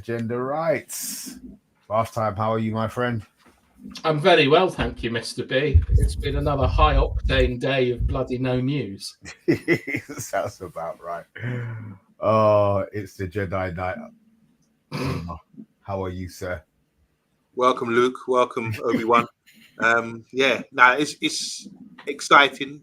Agenda rights. Last time, how are you, my friend? I'm very well, thank you, Mr. B. It's been another high-octane day of bloody no news. Sounds about right. Oh, it's the Jedi Night. How are you, sir? Welcome, Luke. Welcome, Obi-Wan. It's exciting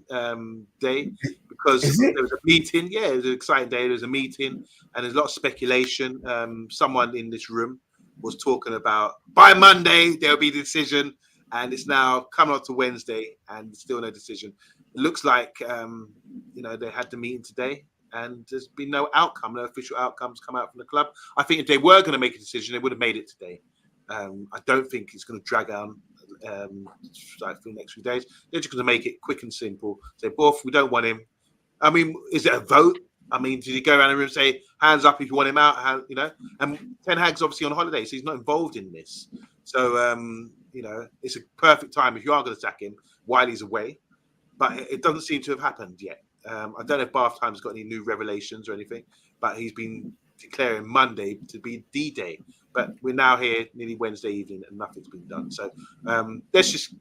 day because there was a meeting. Yeah, it was an exciting day. There was a meeting, and there's a lot of speculation. Someone in this room was talking about by Monday there'll be a decision, and it's now coming up to Wednesday, and still no decision. It looks like they had the meeting today, and there's been no outcome, no official outcomes come out from the club. I think if they were going to make a decision, they would have made it today. I don't think it's going to drag on for the next few days. They're just going to make it quick and simple. Say, Borth, we don't want him. I mean, is it a vote? I mean, did he go around the room and say, hands up if you want him out? And Ten Hag's obviously on holiday, so he's not involved in this. So, it's a perfect time if you are going to sack him while he's away. But it doesn't seem to have happened yet. I don't know if BATHTIME's got any new revelations or anything, but he's been declaring Monday to be D-Day. But we're now here nearly Wednesday evening and nothing's been done. So let's just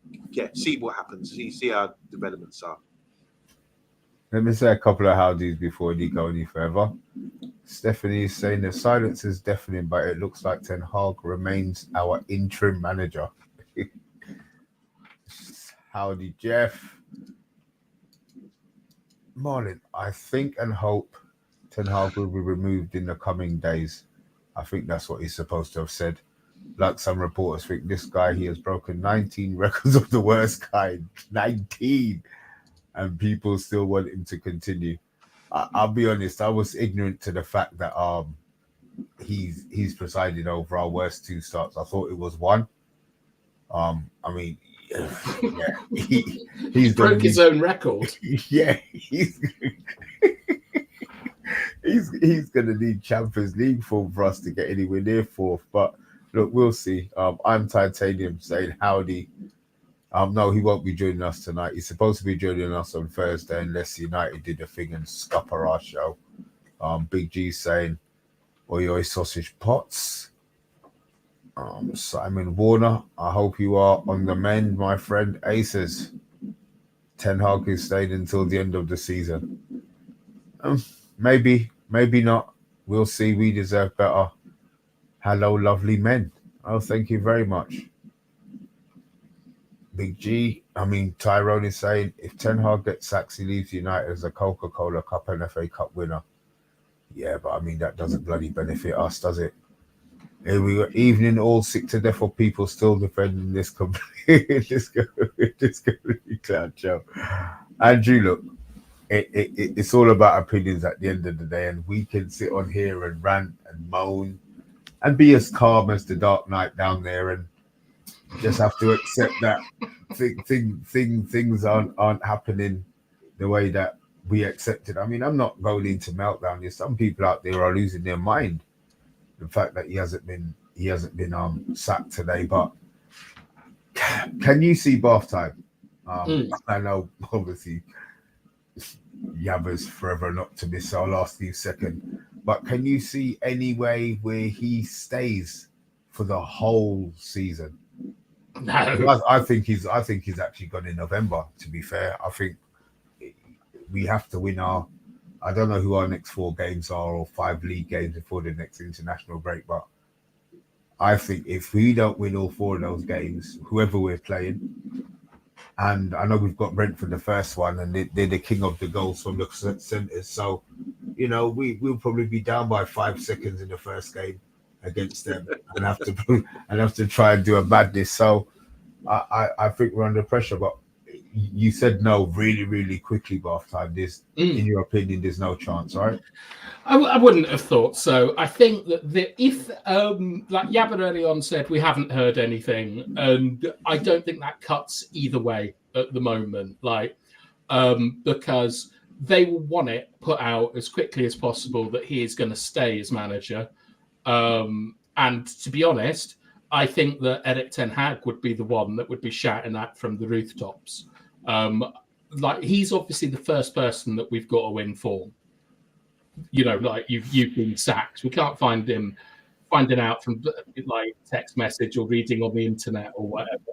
see what happens, see how developments are. Let me say a couple of howdies before we go any further. Stephanie is saying the silence is deafening, but it looks like Ten Hag remains our interim manager. Howdy, Jeff. Marlon, I think and hope Ten Hag will be removed in the coming days. I think that's what he's supposed to have said. Like some reporters think this guy, he has broken 19 records of the worst kind. 19! And people still want him to continue. I'll be honest, I was ignorant to the fact that he's presided over our worst two starts. I thought it was one. He's broke his own record. Yeah, he's going to need Champions League form for us to get anywhere near fourth. But look, we'll see. I'm Titanium saying howdy. No, he won't be joining us tonight. He's supposed to be joining us on Thursday unless United did a thing and scupper our show. Big G saying, oi, oi, sausage pots. Simon Warner, I hope you are on the mend, my friend. Aces. Ten Hag is staying until the end of the season. Maybe not. We'll see. We deserve better. Hello, lovely men. Oh, thank you very much. Big G, Tyrone is saying, if Ten Hag gets sacked, he leaves United as a Coca-Cola Cup and FA Cup winner. Yeah, but that doesn't bloody benefit us, does it? Here we were evening, all sick to death of people still defending this complete this clown show. Andrew, look, it's all about opinions at the end of the day, and we can sit on here and rant and moan and be as calm as the Dark Knight down there and just have to accept that things aren't happening the way that we accepted. I'm not going into meltdown. There's some people out there are losing their mind. The fact that he hasn't been sacked today, but can you see bath time? I know obviously Yabba's forever an optimist, so I'll ask you second. But can you see any way where he stays for the whole season? No, I think he's actually gone in November. To be fair, I think we have to win our. I don't know who our next 4 games are or 5 league games before the next international break, but I think if we don't win all 4 of those games, whoever we're playing, and I know we've got Brentford the first one, and they're the king of the goals from the centres, so we'll probably be down by 5 seconds in the first game against them and have to try and do a madness. So I think we're under pressure, but you said no really, really quickly, Bath time. In your opinion, there's no chance, right? I wouldn't have thought so. I think that if, like Yabba early on said, we haven't heard anything, and I don't think that cuts either way at the moment, because they will want it put out as quickly as possible that he is going to stay as manager. And to be honest, I think that Erik Ten Hag would be the one that would be shouting that from the rooftops. He's obviously the first person that we've got to win for. You've been sacked. We can't find finding out from like text message or reading on the internet or whatever.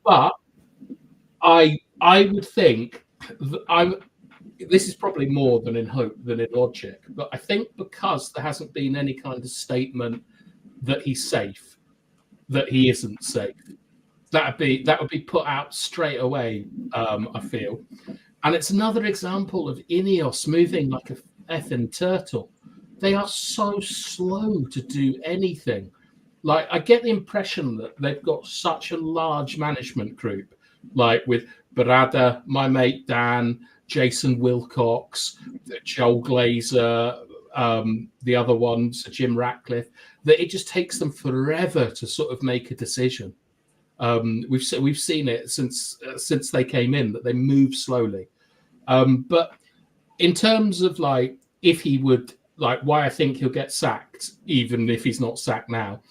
But I would think this is probably more than in hope than in logic, but I think because there hasn't been any kind of statement that he's safe, that he isn't safe, that would be put out straight away. I feel, and it's another example of Ineos moving like a effing turtle. They are so slow to do anything. Like, I get the impression that they've got such a large management group, like with Barada, my mate Dan, Jason Wilcox, Joel Glazer, the other one, Sir Jim Ratcliffe, that it just takes them forever to sort of make a decision. We've seen it since they came in, that they move slowly. But in terms of like, if he would, like, why I think he'll get sacked, even if he's not sacked now,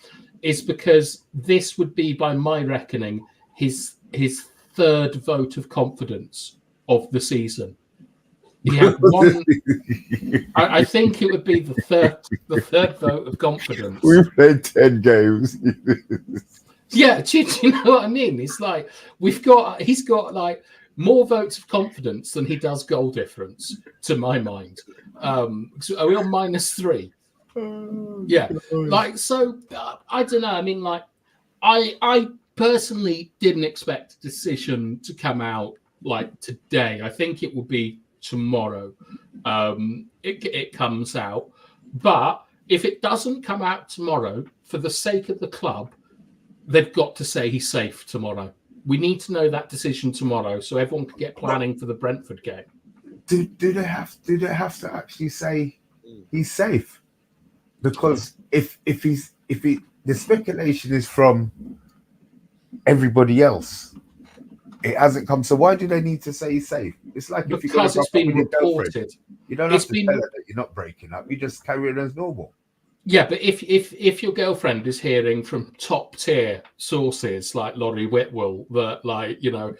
is because this would be, by my reckoning, his third vote of confidence of the season. He had one. I think it would be the third vote of confidence. We've played 10 games. Yeah, do you know what I mean? It's like he's got like more votes of confidence than he does goal difference, to my mind. So are we on -3? Yeah, like, so I don't know. I mean, like, I personally didn't expect a decision to come out like today. I think it will be tomorrow. It comes out, but if it doesn't come out tomorrow, for the sake of the club, they've got to say he's safe tomorrow. We need to know that decision tomorrow, so everyone can get planning for the Brentford game. Do they have to actually say he's safe? Because if the speculation is from everybody else, it hasn't come. So why do they need to say he's safe? It's like, if Because it's been reported. You don't have to tell her that you're not breaking up. You just carry it as normal. Yeah, but if your girlfriend is hearing from top tier sources like Laurie Whitwell that, like, you know,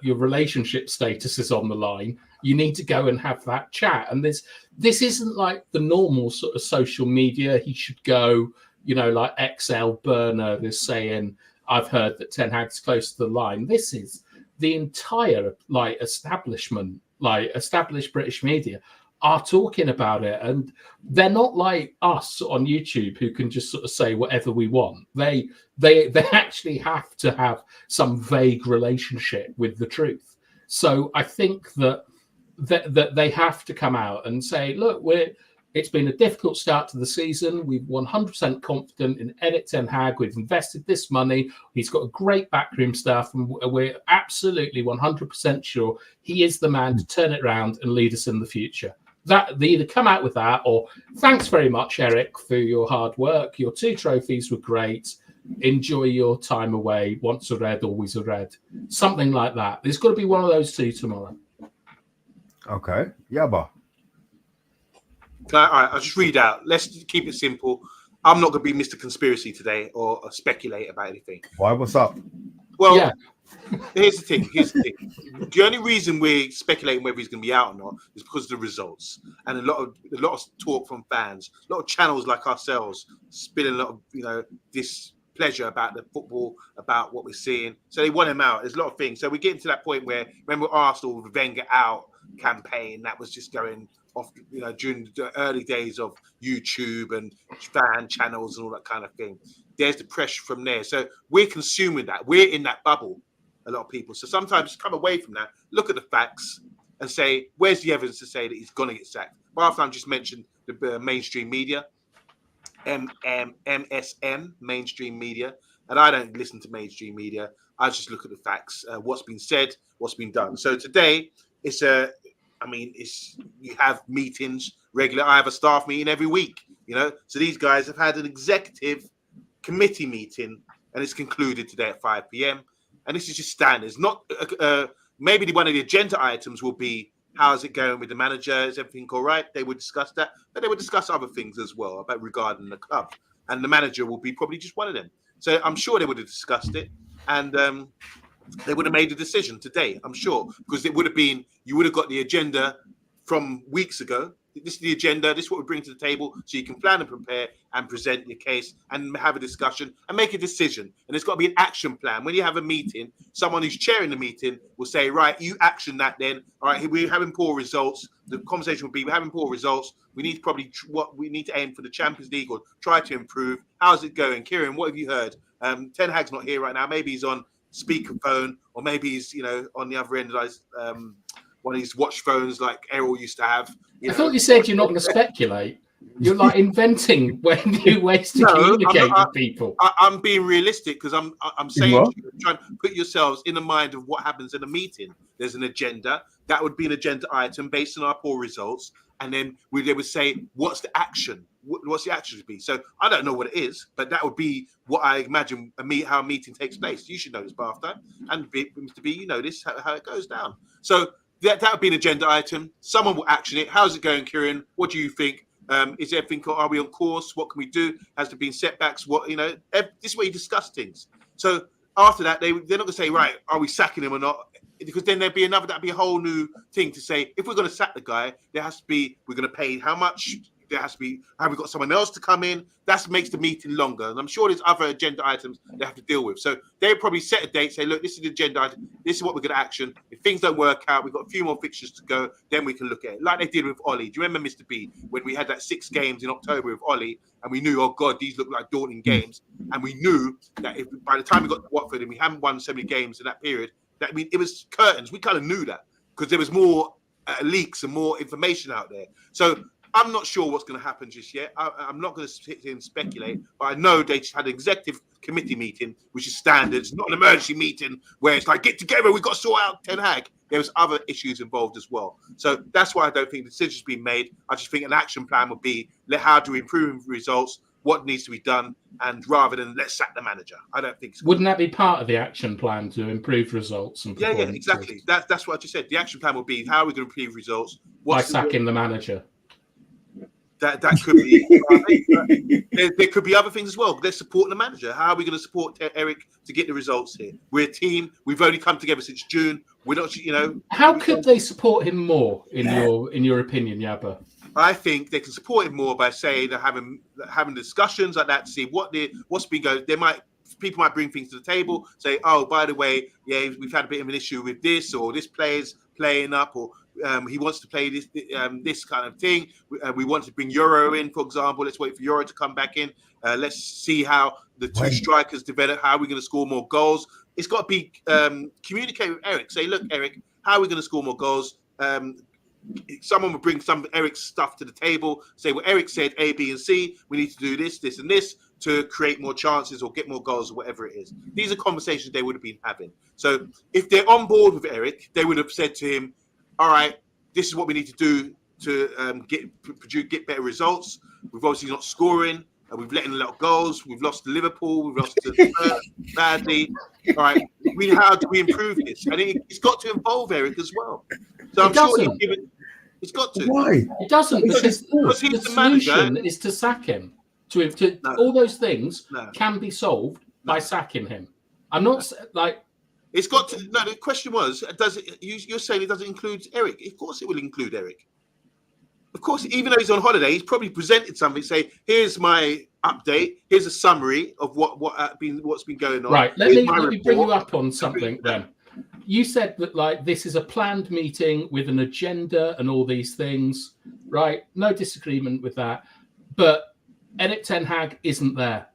your relationship status is on the line, you need to go and have that chat. And this isn't like the normal sort of social media. He should go, you know, like XL Burner is saying, I've heard that Ten Hag's close to the line. This is the entire like establishment, like established British media are talking about it, and they're not like us on YouTube who can just sort of say whatever we want. They actually have to have some vague relationship with the truth. So I think that they have to come out and say, look, it's been a difficult start to the season. We're 100% confident in Erik ten Hag. We've invested this money. He's got a great backroom staff, and we're absolutely 100% sure he is the man to turn it around and lead us in the future. That they either come out with that, or thanks very much, Eric, for your hard work. Your 2 trophies were great. Enjoy your time away. Once a Red, always a Red. Something like that. There's got to be one of those 2 tomorrow. Okay. Yabba. All right, I'll just read out. Let's keep it simple. I'm not going to be Mr. Conspiracy today or speculate about anything. Why? What's up? Well, yeah. Here's the thing. The only reason we're speculating whether he's going to be out or not is because of the results, and a lot of talk from fans, a lot of channels like ourselves spilling a lot of, you know, displeasure about the football, about what we're seeing. So they want him out. There's a lot of things. So we're getting to that point where, remember Arsenal, the Wenger out campaign, that was just going off, you know, during the early days of YouTube and fan channels and all that kind of thing. There's the pressure from there. So we're consuming that. We're in that bubble, a lot of people. So sometimes come away from that, look at the facts and say, where's the evidence to say that he's going to get sacked? Bartholomew just mentioned the mainstream media, MSM, mainstream media. And I don't listen to mainstream media. I just look at the facts, what's been said, what's been done. So today, you have meetings regular. I have a staff meeting every week, you know. So these guys have had an executive committee meeting, and it's concluded today at 5 p.m. And this is just standards. Not maybe one of the agenda items will be, how's it going with the manager? Is everything all right? They would discuss that, but they would discuss other things as well about regarding the club. And the manager will be probably just one of them. So I'm sure they would have discussed it, and they would have made a decision today, I'm sure, because it would have been, you would have got the agenda from weeks ago. this is the agenda, this is what we bring to the table, so you can plan and prepare and present your case and have a discussion and make a decision. And there's got to be an action plan. When you have a meeting, someone who's chairing the meeting will say, right, you action that then. All right, we're having poor results. The conversation will be, we're having poor results. We need to probably we need to aim for the Champions League or try to improve. How's it going? Kieran, what have you heard? Ten Hag's not here right now. Maybe he's on speakerphone, or maybe he's, on the other end of one of these watch phones like Errol used to have. I thought you said you're not going to speculate. You're like inventing new ways to communicate with people. I'm being realistic because I'm saying trying to put yourselves in the mind of what happens in a meeting. There's an agenda. That would be an agenda item based on our poor results. And then they would say, what's the action? What's the action to be? So I don't know what it is, but that would be what I imagine how a meeting takes place. You should know this, BATHTIME. And Mr. B, you know this, how it goes down. So that would be an agenda item. Someone will action it. How's it going, Kieran? What do you think? Is everything? Are we on course? What can we do? Has there been setbacks? This is where you discuss things. So after that, they're not going to say, right, are we sacking him or not? Because then that'd be a whole new thing to say. If we're going to sack the guy, there has to be, we're going to pay how much? There has to be, have we got someone else to come in? That makes the meeting longer. And I'm sure there's other agenda items they have to deal with. So they probably set a date, say, look, this is the agenda item. This is what we're going to action. If things don't work out, we've got a few more fixtures to go. Then we can look at it. Like they did with Ollie. Do you remember, Mr. B, when we had that 6 games in October with Ollie, and we knew, oh, God, these look like daunting games. And we knew that if by the time we got to Watford and we hadn't won so many games in that period, it was curtains. We kind of knew that because there was more leaks and more information out there. So I'm not sure what's going to happen just yet. I'm not going to sit here and speculate, but I know they just had an executive committee meeting, which is standard. It's not an emergency meeting where it's like, get together, we've got to sort out Ten Hag. There was other issues involved as well. So that's why I don't think the decision's been made. I just think an action plan would be, how do we improve results? What needs to be done? And rather than let's sack the manager. I don't think so. Wouldn't that be part of the action plan to improve results? And yeah, exactly. That's what I just said. The action plan would be, how are we going to improve results? By sacking the manager. That could be. There could be other things as well. They're supporting the manager. How are we going to support Eric to get the results here? We're a team. We've only come together since June. We're not, How could they support him more, in your opinion, Yabba? I think they can support him more by saying they're having discussions like that to see what's been going. People might bring things to the table, say, oh, by the way, yeah, we've had a bit of an issue with this, or this player's playing up, or he wants to play this kind of thing. We want to bring Euro in, for example. Let's wait for Euro to come back in. Let's see how the two strikers develop. How are we going to score more goals? It's got to be communicate with Eric. Say, look, Eric, how are we going to score more goals? Someone will bring some Eric's stuff to the table. Say, well, Eric said A, B, and C. We need to do this, this, and this to create more chances or get more goals or whatever it is. These are conversations they would have been having. So if they're on board with Eric, they would have said to him, all right, this is what we need to do to get better results. We've obviously not scoring. We've let in a lot of goals. We've lost to Liverpool. We've lost to Spurs badly. All right, how do we improve this? And it's got to involve Eric as well. So I'm sure it's got to. Why? It doesn't, because he's the the manager. solution is to sack him. All those things can be solved by sacking him. I'm not like. It's got to. No, the question was, does it? You're saying it doesn't include Eric. Of course, it will include Eric. Of course, even though he's on holiday, he's probably presented something. Say, here's my update. Here's a summary of what's been going on. Right. Let me bring you up on something then. You said that this is a planned meeting with an agenda and all these things, right? No disagreement with that. But Erik ten Hag isn't there,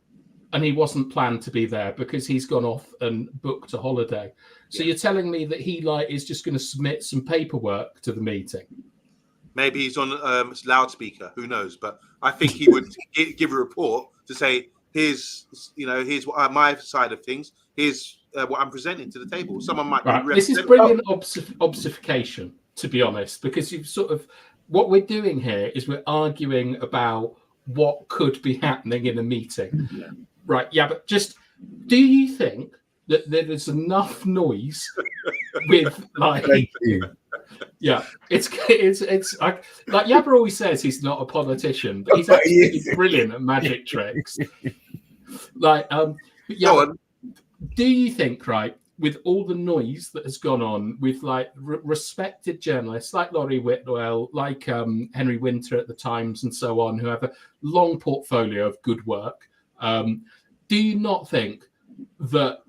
and he wasn't planned to be there because he's gone off and booked a holiday. So you're telling me that he is just going to submit some paperwork to the meeting? Maybe he's on loudspeaker. Who knows? But I think he would give a report to say, here's what my side of things. Here's what I'm presenting to the table. Someone might. Right. This is brilliant obfuscation, to be honest, because you've what we're doing here is we're arguing about what could be happening in a meeting. Yeah. Right. Yeah. But do you think that there is enough noise with Yeah, it's like Yabba always says he's not a politician, but he's absolutely brilliant at magic tricks. Do you think, right, with all the noise that has gone on with like respected journalists like Laurie Whitwell, like Henry Winter at the Times and so on, who have a long portfolio of good work, do you not think that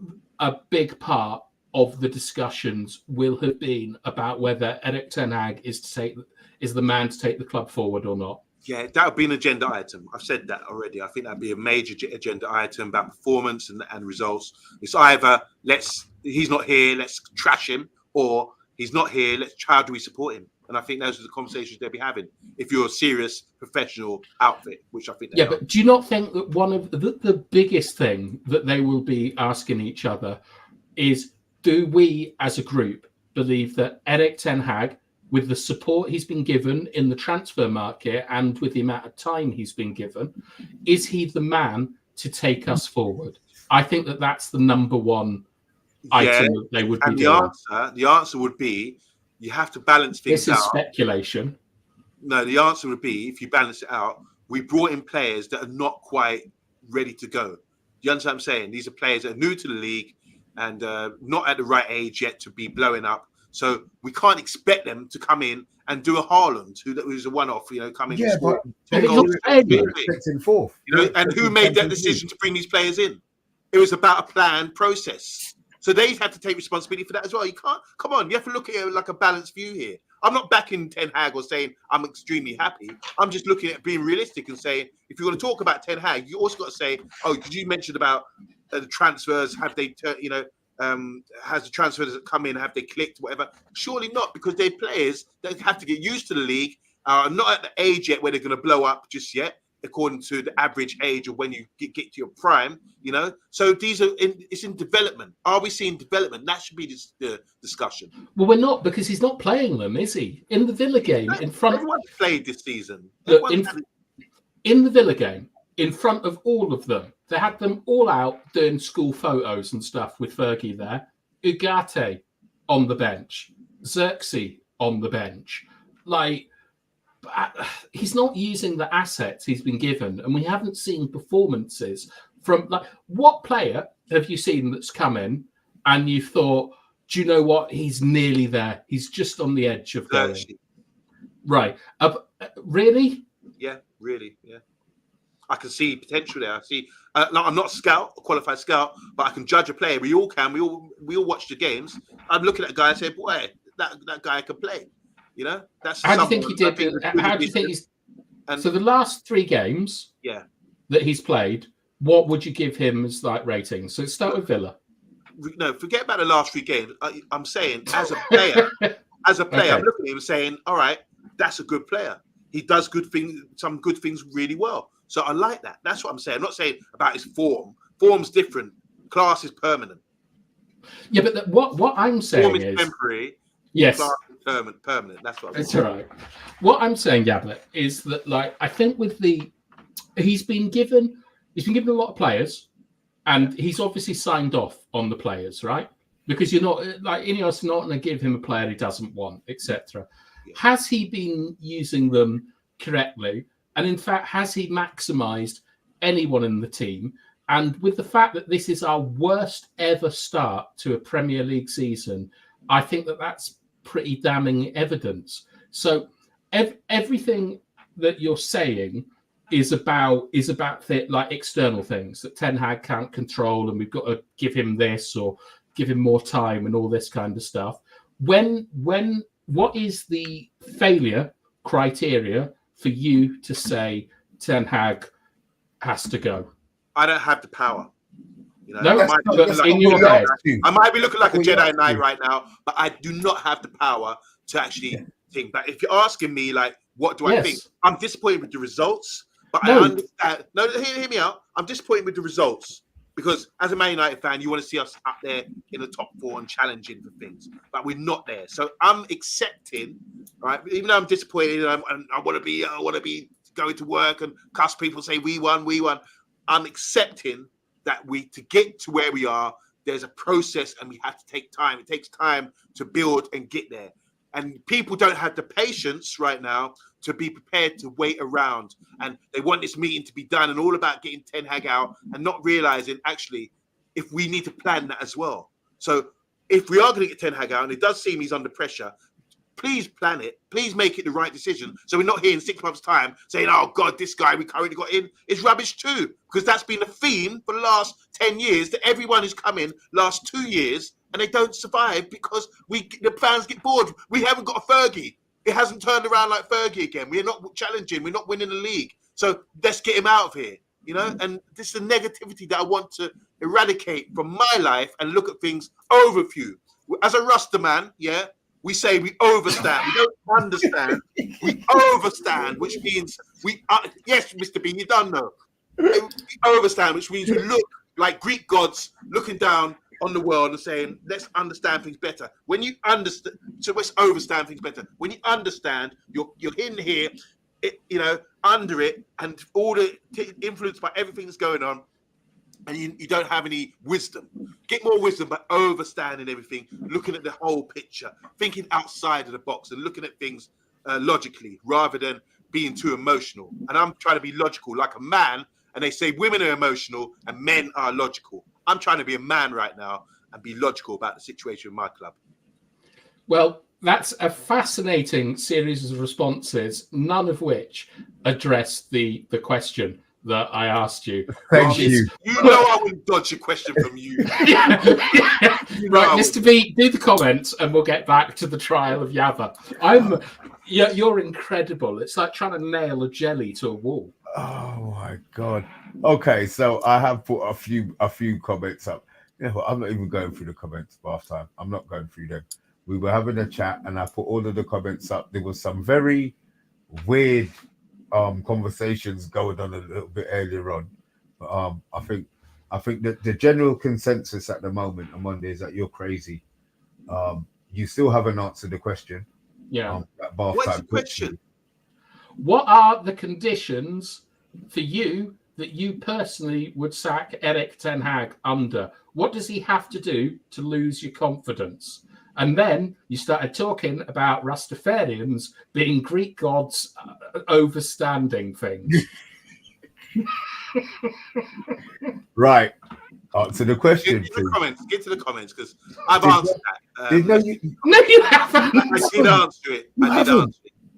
a big part of the discussions will have been about whether Erik ten Hag is the man to take the club forward or not? Yeah, that would be an agenda item. I've said that already. I think that'd be a major agenda item about performance and results. It's either he's not here, let's trash him, or he's not here, how do we support him? And I think those are the conversations they'll be having if you're a serious professional outfit, which I think they are. But do you not think that one of the biggest thing that they will be asking each other is, do we as a group believe that Erik ten Hag, with the support he's been given in the transfer market and with the amount of time he's been given, is he the man to take us forward? I think that that's the number one item that they would be doing. The answer would be, you have to balance things out. This is speculation. No, the answer would be, if you balance it out, we brought in players that are not quite ready to go. Do you understand what I'm saying? These are players that are new to the league and not at the right age yet to be blowing up. So we can't expect them to come in and do a Haaland, who's a one-off, coming. Yeah, but expecting fourth. And who made that decision to bring these players in? It was about a planned process. So they had to take responsibility for that as well. You can't, come on, you have to look at it like a balanced view here. I'm not backing Ten Hag or saying I'm extremely happy. I'm just looking at being realistic and saying, if you're going to talk about Ten Hag, you also got to say, oh, did you mention about the transfers? Have they, has the transfers that come in, have they clicked, whatever? Surely not, because they're players that have to get used to the league, are not at the age yet where they're going to blow up just yet, according to the average age of when you get to your prime, So it's in development. Are we seeing development? That should be the discussion. Well, we're not, because he's not playing them, is he? In the Villa game, in front. Everyone played this season. Look, in the Villa game, in front of all of them, they had them all out doing school photos and stuff with Fergie there. Ugarte on the bench, Xerxes on the bench, he's not using the assets he's been given, and we haven't seen performances from what player have you seen that's come in and you thought, do you know what, he's nearly there, he's just on the edge of going. Right. Really? Yeah, really. Yeah, I can see potential there. I see. I'm not a qualified scout, but I can judge a player. We all can. We all watch the games. I'm looking at a guy and say, boy, that guy can play. That's how do you think he did? How do you think he's? So the last 3 games, that he's played, what would you give him as ratings? So let's start with Villa. No, forget about the last 3 games. I'm saying as a player, okay. I'm looking at him saying, all right, that's a good player. He does good things, some good things really well. So I like that. That's what I'm saying. I'm not saying about his form. Form's different. Class is permanent. Yeah, but what I'm saying form is temporary. Yes. Class is permanent. That's what I'm saying. It's all right. What I'm saying, Gablet, is that I think with he's been given a lot of players, and he's obviously signed off on the players, right? Because you're not Ineos not going to give him a player he doesn't want, etc. Yeah. Has he been using them correctly? And in fact, has he maximised anyone in the team? And with the fact that this is our worst ever start to a Premier League season, I think that that's pretty damning evidence. So everything that you're saying is about external things that Ten Hag can't control, and we've got to give him this or give him more time and all this kind of stuff. What is the failure criteria for you to say Ten Hag has to go? I don't have the power. No, I might be looking like a Jedi Knight right now, but I do not have the power to actually think. But if you're asking me, what do I think? I'm disappointed with the results, but I understand. No, hear me out. I'm disappointed with the results because as a Man United fan, you want to see us up there in the top 4 and challenging for things, but we're not there. So I'm accepting, right? Even though I'm disappointed, and I want to be going to work and cuss people, say we won. I'm accepting that to get to where we are, there's a process and we have to take time. It takes time to build and get there. And people don't have the patience right now to be prepared to wait around. And they want this meeting to be done and all about getting Ten Hag out and not realizing actually if we need to plan that as well. So if we are going to get Ten Hag out, and it does seem he's under pressure, please plan it. Please make it the right decision. So we're not here in 6 months' time saying, oh, God, this guy we currently got in is rubbish too. Because that's been the theme for the last 10 years, that everyone who's come in last 2 years and they don't survive because the fans get bored. We haven't got a Fergie. It hasn't turned around like Fergie again. We're not challenging. We're not winning the league. So let's get him out of here. And this is the negativity that I want to eradicate from my life and look at things overview. As a Rasta man, we say we overstand. We don't understand. We overstand, which means yes, Mr. B, you don't know. We overstand, which means we look like Greek gods looking down on the world and saying, let's understand things better. When you understand, so let's overstand things better. When you understand, you're in here, under it, and all the influenced by everything that's going on, and you don't have any wisdom. Get more wisdom by overstanding everything, looking at the whole picture, thinking outside of the box and looking at things logically rather than being too emotional. And I'm trying to be logical like a man, and they say women are emotional and men are logical. I'm trying to be a man right now and be logical about the situation in my club. Well, that's a fascinating series of responses, none of which address the question that I asked you. Thank you. You know I wouldn't dodge a question from you. Right, Mr. B, do the comments and we'll get back to the trial of Yava. You're incredible. It's like trying to nail a jelly to a wall. Oh my God. Okay, so I have put a few comments up. I'm not even going through the comments bath time. I'm not going through them. We were having a chat and I put all of the comments up. There was some very weird conversations going on a little bit earlier on. I think that the general consensus at the moment, OMONDI, is that you're crazy. You still haven't answered the question. Yeah. What's the question? What are the conditions for you that you personally would sack Erik ten Hag under? What does he have to do to lose your confidence? And then you started talking about Rastafarians being Greek gods overstanding things. Right. So the question. Get to the comments because I've answered that. No, you haven't. I did answer it.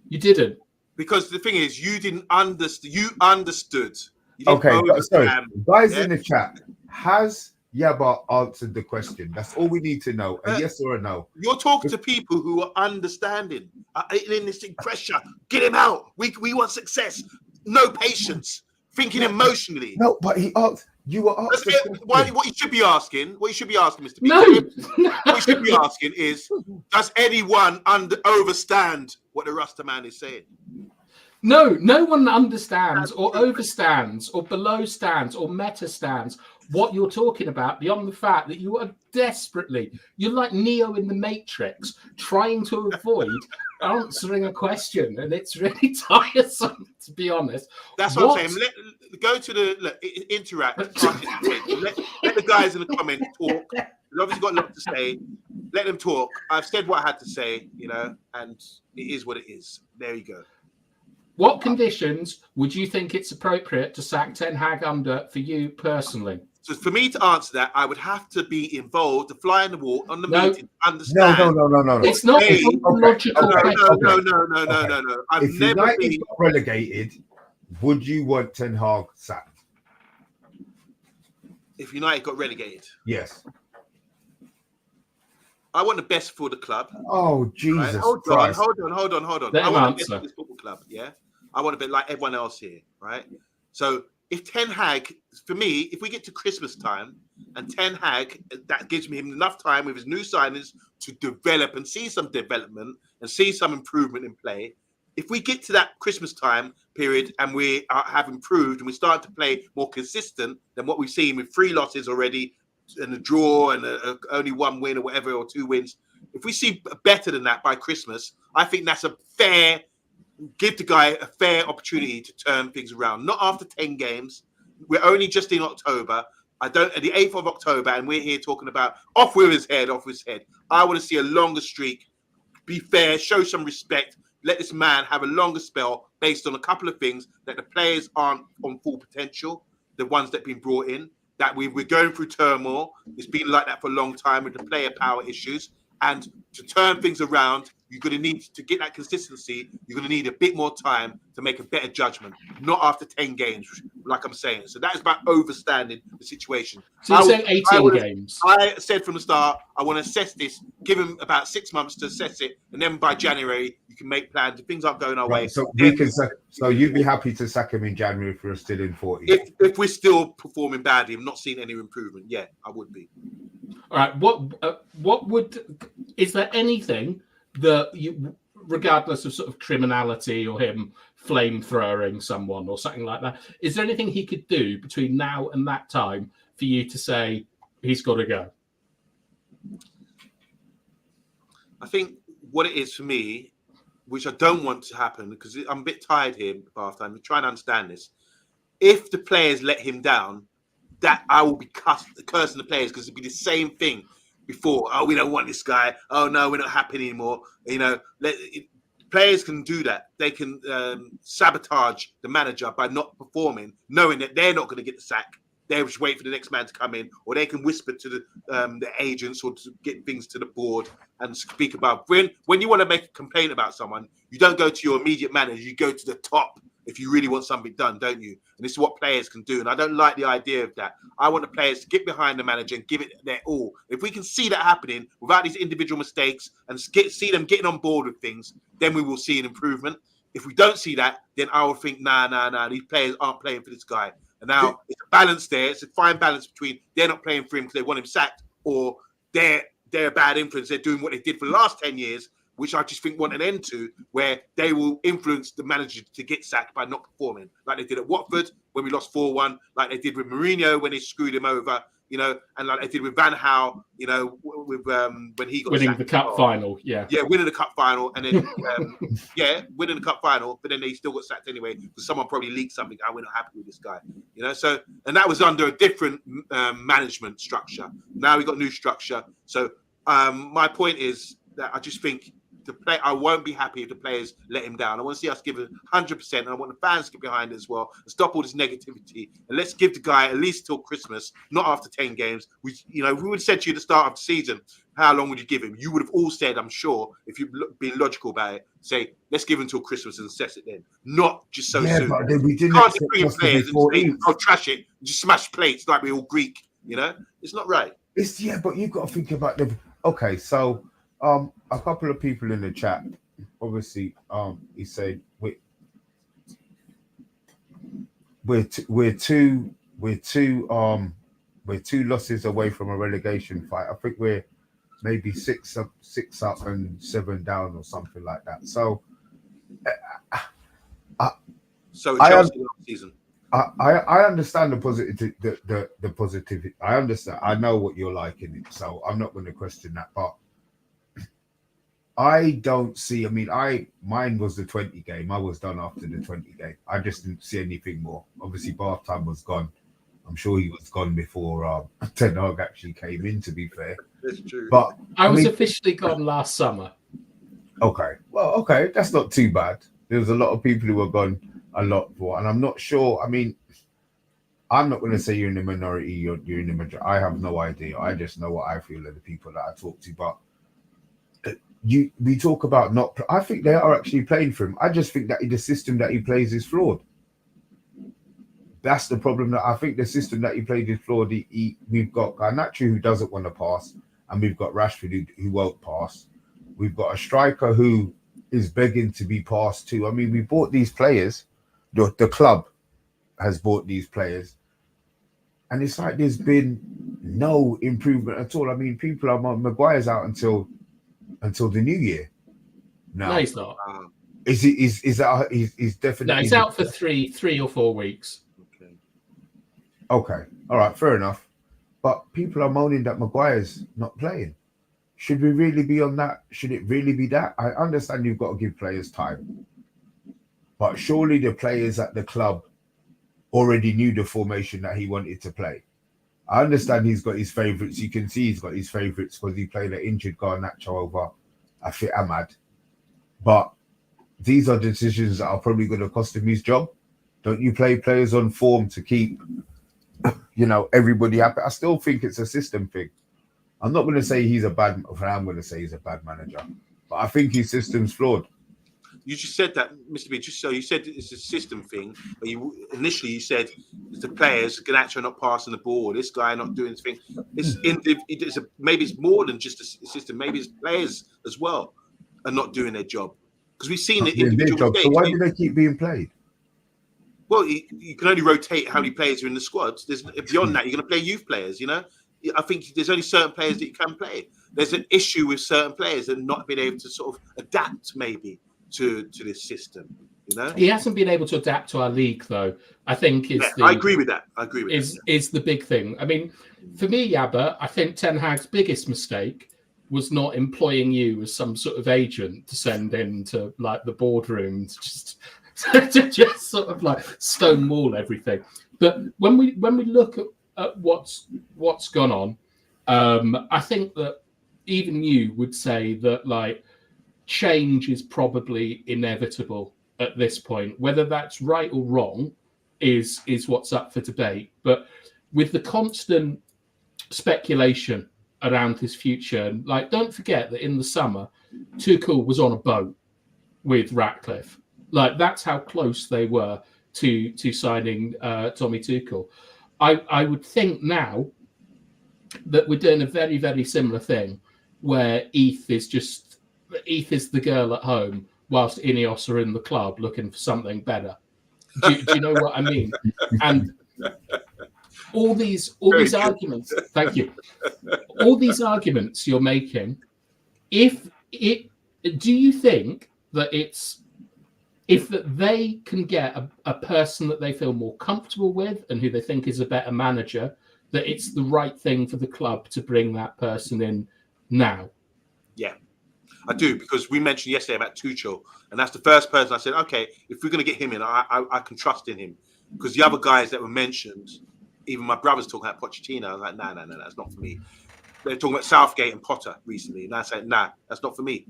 You didn't. Because the thing is, you didn't understand. You understood. You didn't Okay, sorry. Guys in the chat, has Yaba answered the question? That's all we need to know. A yes or a no. You're talking to people who are understanding. In this pressure, get him out. We want success. No patience. Thinking emotionally. No, but he asked. You were asking. What you should be asking, Mr. B. No. What you should be asking is, does anyone overstand what the Rasta man is saying? No one understands or overstands or below stands or meta stands what you're talking about beyond the fact that you are you're like Neo in the Matrix, trying to avoid answering a question, and it's really tiresome, to be honest. That's what I'm saying. Go to interact. Let the guys in the comments talk. They've obviously got a lot to say. Let them talk. I've said what I had to say, and it is what it is. There you go. What conditions would you think it's appropriate to sack Ten Hag under for you personally? So for me to answer that, I would have to be involved, to fly in the wall on the meeting, understand. No. It's not a logical question. No. If United got relegated, would you want Ten Hag sacked? If United got relegated? Yes. I want the best for the club. Oh, Jesus. Right? Hold on. Let I want the best answer. for this football club, yeah? I want to be like everyone else here, right? So if Ten Hag, for me, if we get to Christmas time and Ten Hag, that gives me enough time with his new signings to develop and see some development and see some improvement in play. If we get to that Christmas time period and we have improved and we start to play more consistent than what we've seen with 3 losses already and a draw and only 1 win or whatever, or 2 wins, if we see better than that by Christmas, I think that's give the guy a fair opportunity to turn things around. Not after 10 games. We're only just in October. At the 8th of October, and we're here talking about off with his head. I want to see a longer streak. Be fair, show some respect. Let this man have a longer spell based on a couple of things, that the players aren't on full potential, the ones that have been brought in. that we're going through turmoil. It's been like that for a long time with the player power issues. And to turn things around, you're going to need to get that consistency. You're going to need a bit more time to make a better judgment, not after 10 games, like I'm saying. So that is about overstanding the situation. So you're saying 18 games? I said from the start, I want to assess this, give him about 6 months to assess it, and then by January, you can make plans. If things aren't going our way. So we can. So you'd be happy to sack him in January if we're still in 40? If we're still performing badly, I'm not seeing any improvement. Yeah, I would be. All right. Is there anything that you, regardless of sort of criminality or him flamethrowing someone or something like that, is there anything he could do between now and that time for you to say he's got to go? I think what it is for me, which I don't want to happen, because I'm a bit tired here, Bathtime, I'm trying to understand this. If the players let him down, that I will be cursing the players, because it'd be the same thing before. Oh, we don't want this guy. Oh no, we're not happy anymore. You know, players can do that. They can sabotage the manager by not performing, knowing that they're not going to get the sack. They just wait for the next man to come in, or they can whisper to the agents or to get things to the board and speak about. When you want to make a complaint about someone, you don't go to your immediate manager. You go to the top if you really want something done, don't you? And this is what players can do. And I don't like the idea of that. I want the players to get behind the manager and give it their all. If we can see that happening without these individual mistakes and see them getting on board with things, then we will see an improvement. If we don't see that, then I will think, nah, these players aren't playing for this guy. And now it's a balance there. It's a fine balance between they're not playing for him because they want him sacked, or they're a bad influence. They're doing what they did for the last 10 years, which I just think want an end to, where they will influence the manager to get sacked by not performing, like they did at Watford when we lost 4-1, like they did with Mourinho when they screwed him over, you know, and like they did with Van Gaal, you know, with when he got winning sacked the cup final, yeah, winning the cup final, and then winning the cup final, but then they still got sacked anyway because someone probably leaked something. We're not happy with this guy, you know. So, and that was under a different management structure. Now we got new structure. So my point is that I just think I won't be happy if the players let him down. I want to see us give it 100%, and I want the fans to get behind it as well and stop all this negativity. And let's give the guy at least till Christmas, not after 10 games. We would have said to you at the start of the season, how long would you give him? You would have all said, I'm sure, if you've been logical about it, say, let's give him till Christmas and assess it then. Not just so soon. But then we didn't can't just bring in players and say, oh, trash it, and just smash plates like we're all Greek, you know? It's not right. But you've got to think about okay, so a couple of people in the chat, obviously, he said we're two losses away from a relegation fight. I think we're maybe six up and 7 down or something like that. So, Chelsea last season. I understand the positive. The positivity. I understand. I know what you're like in it, so I'm not going to question that. But I don't see. I mean, mine was the 20 game. I was done after the 20 game. I just didn't see anything more. Obviously, Bathtime was gone. I'm sure he was gone before Ten Hag actually came in. To be fair, that's true. But I was officially gone last summer. Okay, well, okay, that's not too bad. There was a lot of people who were gone a lot more, and I'm not sure. I mean, I'm not going to say you're in the minority. You're in the majority. I have no idea. I just know what I feel of the people that I talk to. But we talk about not. I think they are actually playing for him. I just think that the system that he plays is flawed. That's the problem. That I think the system that he plays is flawed. We've got Garnacho who doesn't want to pass, and we've got Rashford who won't pass. We've got a striker who is begging to be passed to. I mean, we bought these players. The club has bought these players, and it's like there's been no improvement at all. I mean, people are Maguire's out until the new year. No, he's not. Is that he's definitely? No, he's out for three or 4 weeks. Okay, all right, fair enough. But people are moaning that Maguire's not playing. Should we really be on that? Should it really be that? I understand you've got to give players time, but surely the players at the club already knew the formation that he wanted to play. I understand he's got his favourites. You can see he's got his favourites because he played an injured Garnacho over a fit Ahmad. But these are decisions that are probably going to cost him his job. Don't you play players on form to keep everybody happy. I still think it's a system thing. I'm not going to say he's a bad. I'm going to say he's a bad manager, but I think his system's flawed. You just said that, Mr. B. Just so you said it's a system thing, but initially you said the players, Ganacho not passing the ball, this guy not doing this thing. Maybe it's more than just a system. Maybe it's players as well are not doing their job, because we've seen the individual mistakes. So why do they keep being played? Well, you can only rotate how many players are in the squads. Beyond that, you're going to play youth players. I think there's only certain players that you can play. There's an issue with certain players and not being able to sort of adapt maybe to this system. He hasn't been able to adapt to our league, though. I think I agree with that. Is the big thing. I mean, for me, Yabba, I think Ten Hag's biggest mistake was not employing you as some sort of agent to send into like the boardroom to just sort of like stonewall everything. But when we look at what's gone on, I think that even you would say that like change is probably inevitable at this point. Whether that's right or wrong is what's up for debate. But with the constant speculation around his future, like don't forget that in the summer, Tuchel was on a boat with Ratcliffe. Like that's how close they were to signing Tommy Tuchel. I would think now that we're doing a very, very similar thing where Eth is the girl at home whilst Ineos are in the club looking for something better. Do you know what I mean? And all these arguments, thank you. All these arguments you're making, do you think that if they can get a person that they feel more comfortable with and who they think is a better manager, that it's the right thing for the club to bring that person in now? Yeah, I do, because we mentioned yesterday about Tuchel, and that's the first person I said, okay, if we're going to get him in, I can trust in him. Because the other guys that were mentioned, even my brother's talking about Pochettino, I was like, no, that's not for me. They're talking about Southgate and Potter recently, and I said, nah, that's not for me.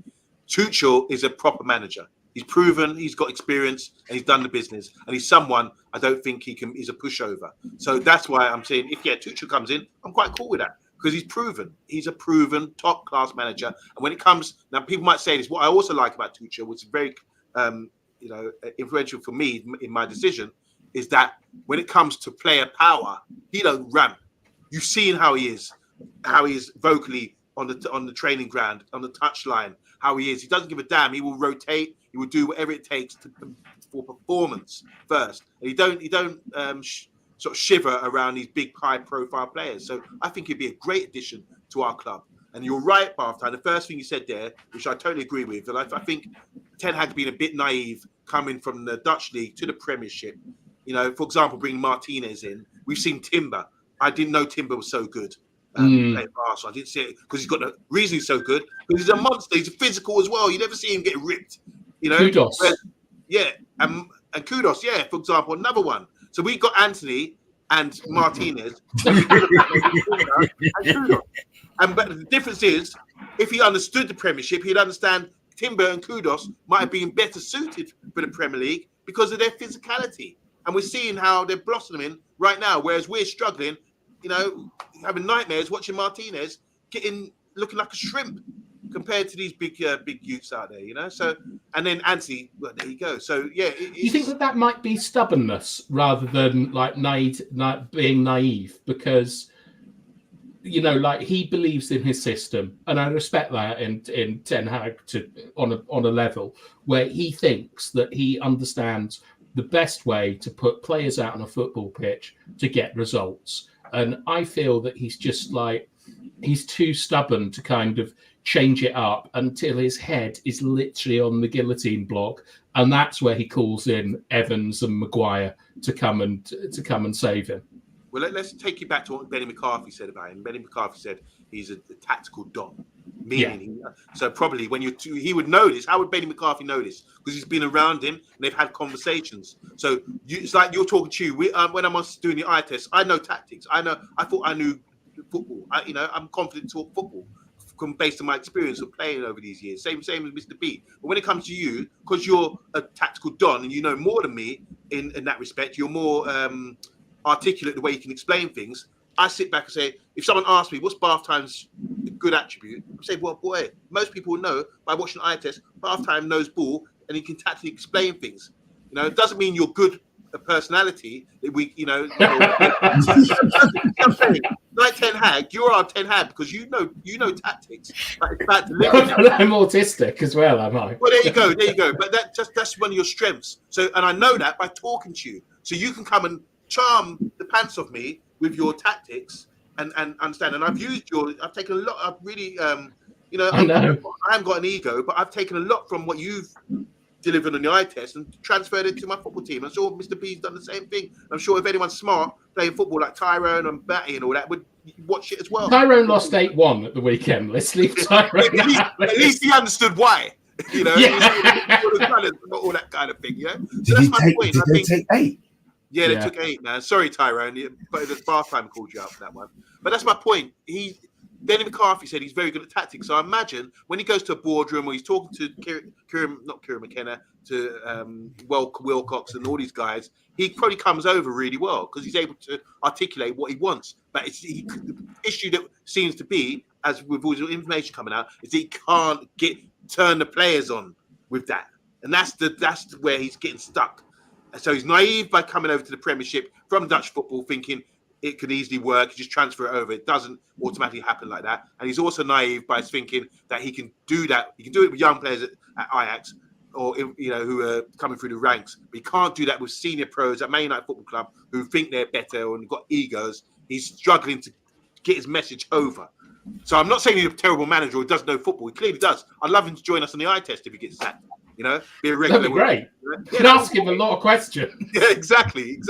Tuchel is a proper manager. He's proven, he's got experience, and he's done the business. And he's someone I don't think he's a pushover. So that's why I'm saying, if Tuchel comes in, I'm quite cool with that, because he's proven. He's a proven top-class manager. And when it comes, now people might say this, what I also like about Tuchel, which is very influential for me in my decision, is that when it comes to player power, he don't ramp. You've seen how he is vocally on the training ground, on the touchline, how he is. He doesn't give a damn. He will rotate. He will do whatever it takes for performance first. And he don't sort of shiver around these big, high-profile players. So I think he'd be a great addition to our club. And you're right, Bathtime. The first thing you said there, which I totally agree with, and I think Ten Hag's been a bit naive coming from the Dutch league to the Premiership. For example, bringing Martinez in. We've seen Timber. I didn't know Timber was so good. Playing for Arsenal. I didn't see it because he's got the reason he's so good, because he's a monster. He's physical as well. You never see him get ripped. Kudos. And Kudos, for example, another one. So we got Anthony and Martinez. And Kudos. But the difference is, if he understood the Premiership, he'd understand Timber and Kudos might have been better suited for the Premier League because of their physicality. And we're seeing how they're blossoming right now, whereas we're struggling, having nightmares watching Martinez looking like a shrimp compared to these big youths out there, So, and then Anthony, well, there you go. So, yeah. You think that might be stubbornness rather than like being naive? Because, like he believes in his system, and I respect that in Ten Hag on a level where he thinks that he understands the best way to put players out on a football pitch to get results. And I feel that he's just he's too stubborn to kind of change it up until his head is literally on the guillotine block. And that's where he calls in Evans and Maguire to come and save him. Well, let's take you back to what Benny McCarthy said about him. Benny McCarthy said he's a tactical don. Meaning, so probably when he would know this. How would Benny McCarthy know this? Because he's been around him and they've had conversations. So it's like you're talking to you. When I'm doing the eye test, I know tactics. I thought I knew football. I'm confident to talk football based on my experience of playing over these years. Same as Mr. B. But when it comes to you, because you're a tactical don and you know more than me in that respect, you're more articulate the way he can explain things, I sit back and say, if someone asks me, what's Bath Time's good attribute? I say, well, boy, most people will know by watching eye test, Bath Time knows ball and he can tactically explain things. It doesn't mean you're good at personality. I'm saying, like Ten Hag, you are Ten Hag because you know tactics. But it's about delivery. I'm autistic as well, am I? Well, there you go. But that's one of your strengths. So, and I know that by talking to you. So you can come and charm the pants off me with your tactics and understand. And I've taken a lot. I've really, I haven't got an ego, but I've taken a lot from what you've delivered on the eye test and transferred it to my football team. I'm sure Mr. B's done the same thing. I'm sure if anyone's smart playing football like Tyrone and Batty and all that would watch it as well. Tyrone lost 8-1 at the weekend. Let's leave Tyrone. At least he understood why. All that kind of thing. So that's my point. Did they take 8? Yeah, they took 8, man. Sorry, Tyrone, but the Bath Time called you out for that one. But that's my point. Danny McCarthy said he's very good at tactics. So I imagine when he goes to a boardroom or he's talking to Kieran McKenna, to Wilcox and all these guys, he probably comes over really well because he's able to articulate what he wants. But the issue that seems to be, as with all the information coming out, is he can't turn the players on with that. And that's where he's getting stuck. So he's naive by coming over to the Premiership from Dutch football, thinking it could easily work, just transfer it over. It doesn't automatically happen like that. And he's also naive by thinking that he can do that. He can do it with young players at Ajax or who are coming through the ranks. But he can't do that with senior pros at Man United Football Club who think they're better and got egos. He's struggling to get his message over. So I'm not saying he's a terrible manager or he doesn't know football. He clearly does. I'd love him to join us on the eye test if he gets sacked. Be a regular. That'd be great. You can ask him a lot of questions. Yeah, exactly.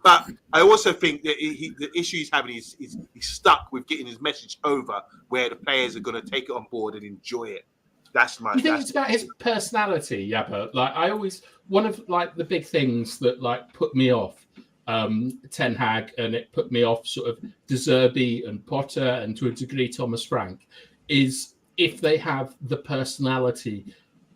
But I also think that the issue he's having is he's stuck with getting his message over, where the players are going to take it on board and enjoy it. That's my. You think it's about his personality, Yabba? One of the big things that put me off Ten Hag, and it put me off sort of De Zerbi and Potter, and to a degree Thomas Frank, is if they have the personality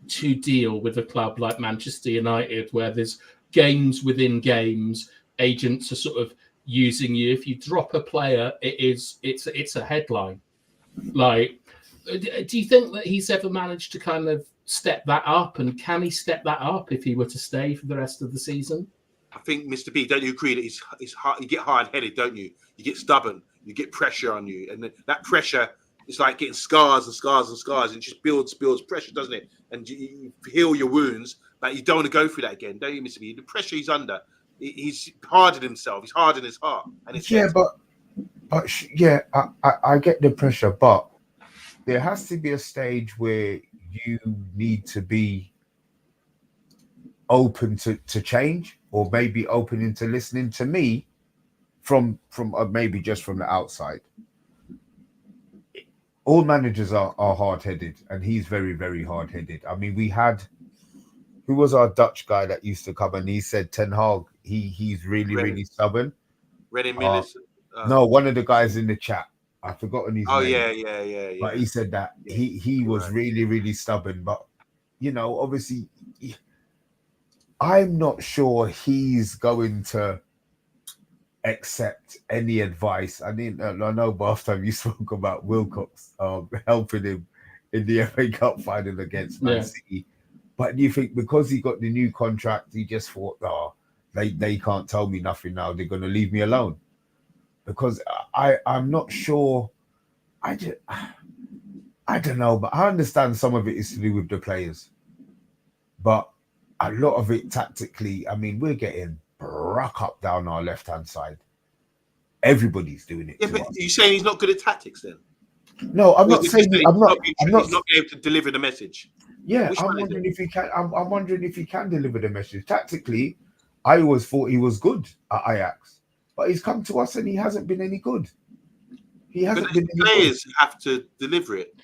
to deal with a club like Manchester United, where there's games within games, agents are sort of using you. If you drop a player, it's a headline. Do you think that he's ever managed to kind of step that up, and can he step that up if he were to stay for the rest of the season? I think, Mr. B, don't you agree that he's hard, you get hard-headed, don't you? You get stubborn, you get pressure on you, and that pressure is like getting scars and scars and scars, and it just builds pressure, doesn't it? And you heal your wounds, but you don't want to go through that again, don't you, Mr. B? The pressure he's under, he's hardened himself, he's hardened his heart. And it's I get the pressure, but there has to be a stage where you need to be open to change, or maybe open into listening to me from maybe just from the outside. All managers are hard-headed, and he's very, very hard-headed. I mean, we had, who was our Dutch guy that used to come, and he said Ten Hag, he's really, really stubborn. René Millis. No, one of the guys in the chat. I've forgotten his name. Oh, yeah. But he said that he was really, really stubborn. But, obviously, I'm not sure he's going to accept any advice. I know Bath Time you spoke about Wilcox helping him in the FA Cup final against Man City. But do you think because he got the new contract, he just thought, they can't tell me nothing now, they're going to leave me alone? Because I'm not sure. I don't know, but I understand some of it is to do with the players. But a lot of it tactically, I mean, we're getting rock up down our left-hand side. Everybody's doing it. Yeah, but you're saying he's not good at tactics then? No, I'm not saying he's not able to deliver the message. Yeah, I'm wondering if he can. I'm wondering if he can deliver the message tactically. I always thought he was good at Ajax, but he's come to us and he hasn't been any good. He hasn't been. The players have to deliver it.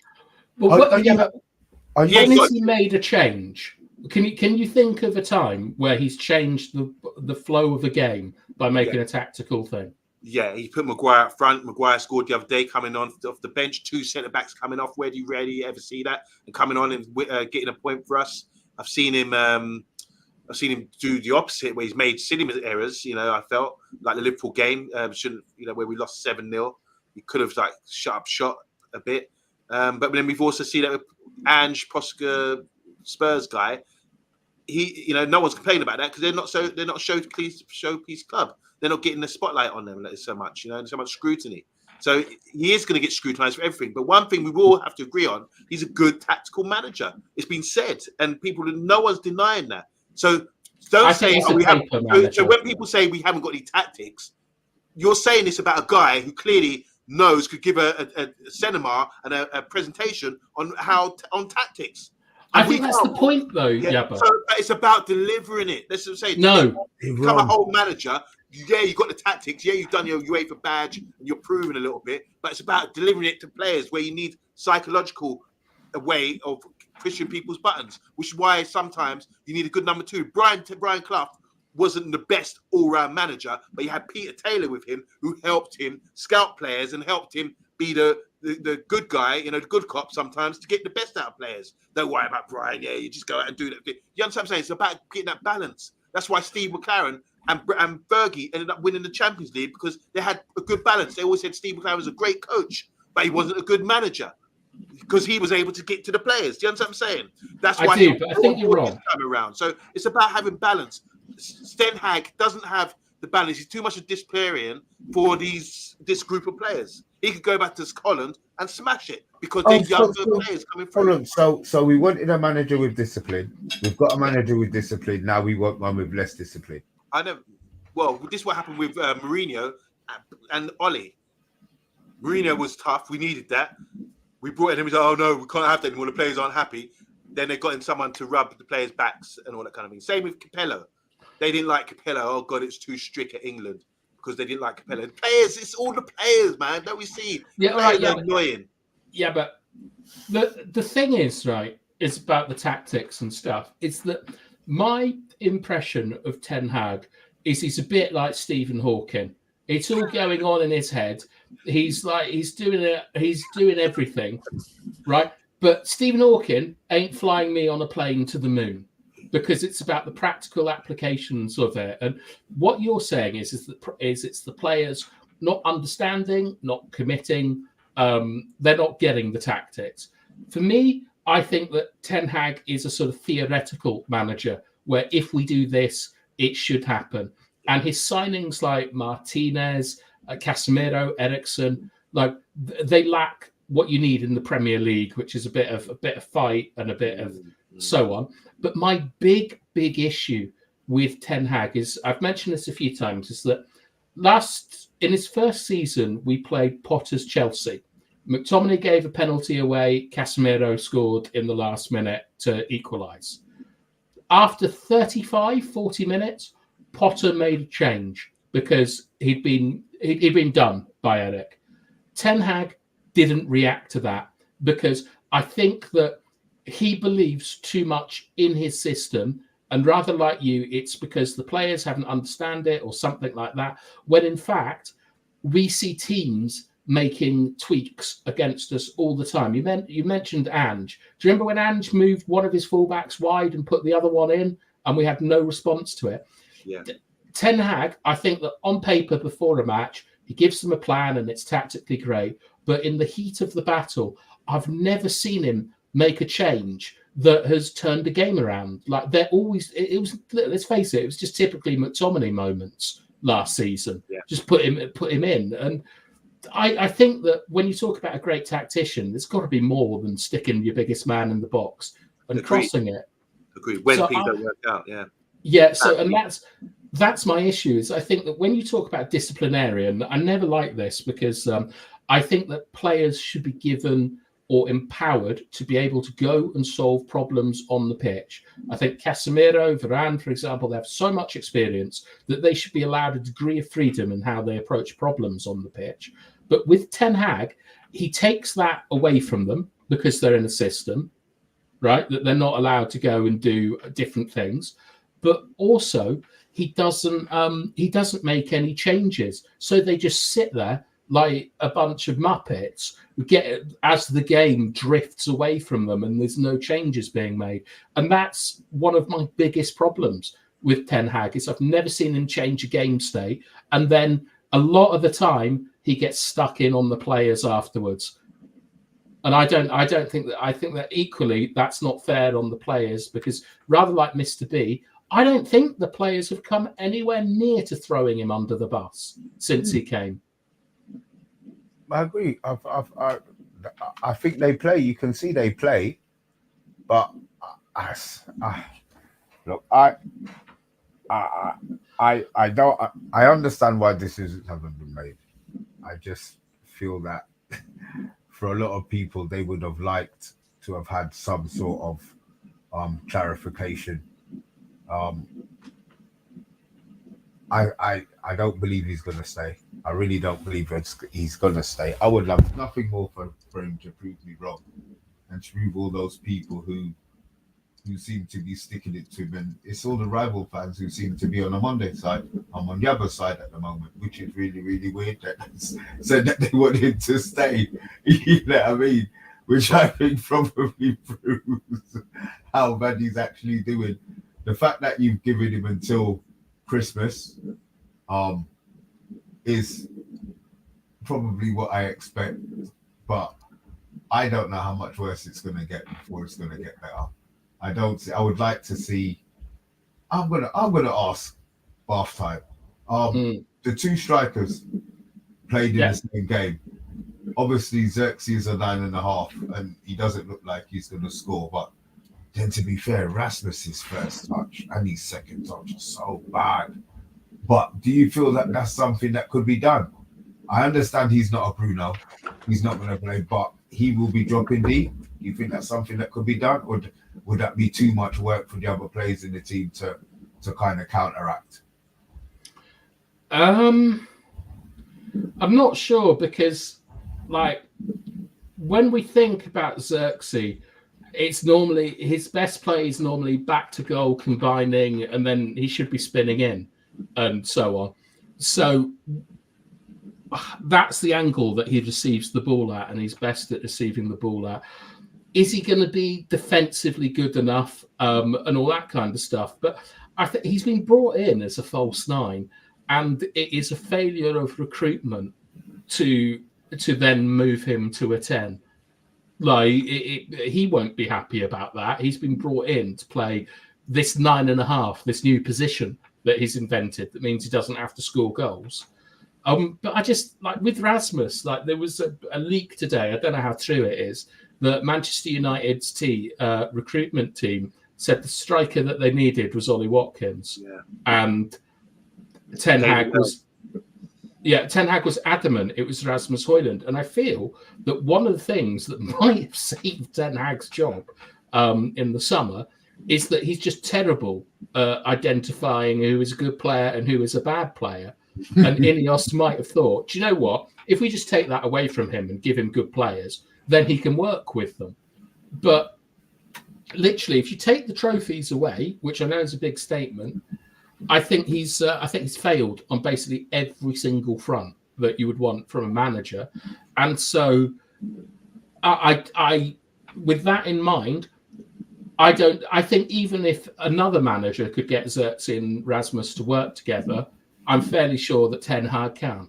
Well, when has he made a change? Can you think of a time where he's changed the flow of the game by making a tactical thing? Yeah, he put Maguire up front. Maguire scored the other day coming on off the bench. 2 centre-backs coming off. Where do you ever see that? And coming on and getting a point for us. I've seen him I've seen him do the opposite, where he's made silly errors. I felt like the Liverpool game shouldn't, where we lost 7-0. He could have like shut up shot a bit. But then we've also seen that with Ange Posca, Spurs guy. He, no one's complaining about that because they're not showpiece club. They're not getting the spotlight on them so much, so much scrutiny. So he is going to get scrutinized for everything. But one thing we all have to agree on: he's a good tactical manager. It's been said, and no one's denying that. So don't say we have. So when people say we haven't got any tactics, you're saying this about a guy who clearly could give a seminar and a presentation on tactics. I think that's the point, though. Yeah, so it's about delivering it. Let's just say, become a whole manager. Yeah, you got the tactics. Yeah, you've done your UEFA badge and you're proving a little bit. But it's about delivering it to players where you need psychological way of pushing people's buttons, which is why sometimes you need a good number 2. Brian Clough wasn't the best all-round manager, but you had Peter Taylor with him, who helped him scout players and helped him be the good guy, the good cop sometimes, to get the best out of players. Don't worry about Brian. Yeah, you just go out and do that. You understand what I'm saying? It's about getting that balance. That's why Steve McLaren and Fergie ended up winning the Champions League, because they had a good balance. They always said Steve McLaren was a great coach, but he wasn't a good manager because he was able to get to the players. Do you understand what I'm saying? That's why but I think you're wrong. Around. So it's about having balance. Ten Hag doesn't have the balance. He's too much a disciplinarian for this group of players. He could go back to Scotland and smash it because they're younger players coming through. So we wanted a manager with discipline. We've got a manager with discipline. Now we want one with less discipline. Well, this is what happened with Mourinho and Oli. Mourinho was tough. We needed that. We brought in him. He said, "Oh no, we can't have that anymore. The players aren't happy." Then they got in someone to rub the players' backs and all that kind of thing. Same with Capello. They didn't like Capello. Oh God, it's too strict at England because they didn't like Capello. The players, it's all the players, man. Don't we see? Yeah, right. Yeah, annoying. Yeah, but the thing is, right, it's about the tactics and stuff. It's that my impression of Ten Hag is he's a bit like Stephen Hawking. It's all going on in his head. He's doing everything, right? But Stephen Hawking ain't flying me on a plane to the moon, because it's about the practical applications of it. And what you're saying is it's the players not understanding, not committing. They're not getting the tactics. For me, I think that Ten Hag is a sort of theoretical manager where if we do this, it should happen. And his signings like Martinez, Casemiro, Eriksen, like they lack what you need in the Premier League, which is a bit of fight and a bit of so on. But my big issue with Ten Hag is, I've mentioned this a few times, is that in his first season, we played Potter's Chelsea. McTominay gave a penalty away. Casemiro scored in the last minute to equalise. After 35, 40 minutes, Potter made a change because he'd been done by Eric. Ten Hag didn't react to that because I think that he believes too much in his system, and rather like you, it's because the players haven't understand it or something like that, when in fact we see teams making tweaks against us all the time. You mentioned Ange. Do you remember when Ange moved one of his fullbacks wide and put the other one in and we had no response to it? Yeah. Ten Hag, I think that on paper before a match, he gives them a plan and it's tactically great. But in the heat of the battle, I've never seen him make a change that has turned the game around. Like let's face it, it was just typically McTominay moments last season. Yeah. Just put him in. And I think that when you talk about a great tactician, there's got to be more than sticking your biggest man in the box and crossing it. Agreed. When things don't work out, yeah. Yeah, so and that's my issue, is I think that when you talk about disciplinarian, I never like this because I think that players should be given or empowered to be able to go and solve problems on the pitch. I think Casemiro, Varane, for example, they have so much experience that they should be allowed a degree of freedom in how they approach problems on the pitch. But with Ten Hag, he takes that away from them because they're in a system, right? That they're not allowed to go and do different things. But also, he doesn't make any changes. So they just sit there like a bunch of Muppets who get as the game drifts away from them and there's no changes being made. And that's one of my biggest problems with Ten Hag is I've never seen him change a game state. And then a lot of the time he gets stuck in on the players afterwards. And I think that equally that's not fair on the players, because rather like Mr. B, I don't think the players have come anywhere near to throwing him under the bus since he came. I agree. I think they play. You can see they play, but look, I don't. I understand why decisions haven't been made. I just feel that for a lot of people, they would have liked to have had some sort of clarification. I don't believe he's going to stay. I really don't believe he's going to stay. I would love nothing more for him to prove me wrong and to prove all those people who seem to be sticking it to him. And it's all the rival fans who seem to be on the Monday side. I'm on the other side at the moment, which is really, really weird that they said that they want him to stay. You know what I mean? Which I think probably proves how bad he's actually doing. The fact that you've given him until Christmas is probably what I expect, but I don't know how much worse it's going to get before it's going to get better. I would like to see. I'm gonna ask Bath Time. The two strikers played in the same game. Obviously, Xerxes is a 9.5, and he doesn't look like he's going to score. But then, to be fair, Rasmus's first touch and his second touch are so bad. But do you feel that that's something that could be done? I understand he's not a Bruno. He's not going to play, but he will be dropping deep. Do you think that's something that could be done? Or would that be too much work for the other players in the team to kind of counteract? I'm not sure, because like when we think about Xerxes, it's normally his best play is normally back to goal combining, and then he should be spinning in and so on. So that's the angle that he receives the ball at, and he's best at receiving the ball at. Is he going to be defensively good enough and all that kind of stuff? But I think he's been brought in as a false 9, and it is a failure of recruitment to then move him to a 10. Like he won't be happy about that. He's been brought in to play this 9.5, this new position that he's invented. That means he doesn't have to score goals. But I just like with Rasmus, like there was a leak today. I don't know how true it is. The Manchester United's recruitment team said the striker that they needed was Ollie Watkins, and Ten Hag was adamant it was Rasmus Højlund. And I feel that one of the things that might have saved Ten Hag's job in the summer is that he's just terrible identifying who is a good player and who is a bad player. And Ineos might have thought, do you know what? If we just take that away from him and give him good players, then he can work with them. But literally, if you take the trophies away, which I know is a big statement, I think he's failed on basically every single front that you would want from a manager. And so, I with that in mind, I think even if another manager could get Xerxes and Rasmus to work together, I'm fairly sure that Ten Hag can.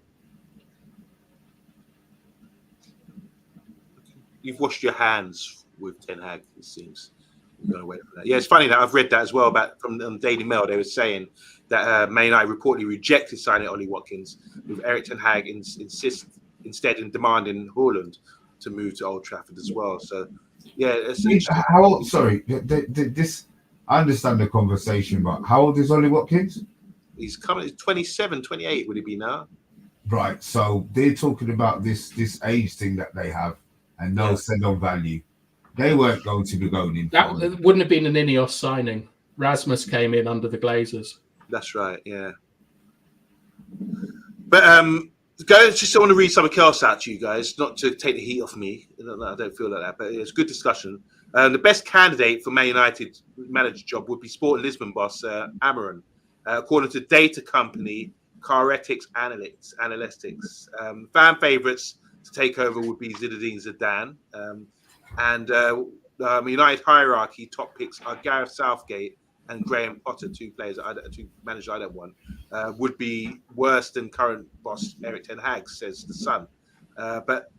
You've washed your hands with Ten Hag, it seems. Going away from that. Yeah, it's funny that I've read that as well about from the Daily Mail. They were saying that Man United reportedly rejected signing Ollie Watkins, with Erik Ten Hag instead in demanding Højlund to move to Old Trafford as well. So, yeah, it's how old? Sorry, this. I understand the conversation, but how old is Ollie Watkins? He's coming. He's 27, 28. Would he be now? Right. So they're talking about this age thing that they have, and no send on value. They weren't going to be going in. That wouldn't have been an Ineos signing. Rasmus came in under the Glazers. That's right, yeah. But guys, just want to read something else out to you guys, not to take the heat off me. I don't feel like that, but it's a good discussion. The best candidate for Man United manager job would be Sporting Lisbon boss Amorim. According to data company Caretics, analytics. Fan favourites to take over would be Zinedine Zidane. United hierarchy top picks are Gareth Southgate and Graham Potter, two managers I don't want. Would be worse than current boss Erik ten Hag, says the Sun. But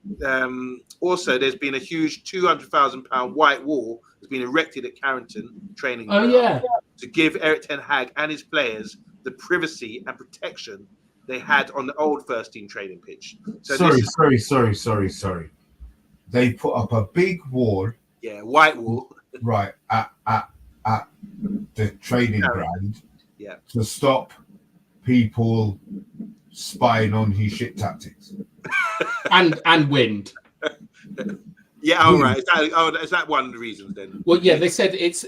also, there's been a huge £200,000 white wall that's been erected at Carrington training ground to give Erik ten Hag and his players the privacy and protection they had on the old first team training pitch. So Sorry. They put up a big wall. Yeah, white wall. Right at the training ground. Yeah. To stop people spying on his shit tactics. and wind. Yeah, all right. Is that one of the reasons then? Well, yeah, they said it's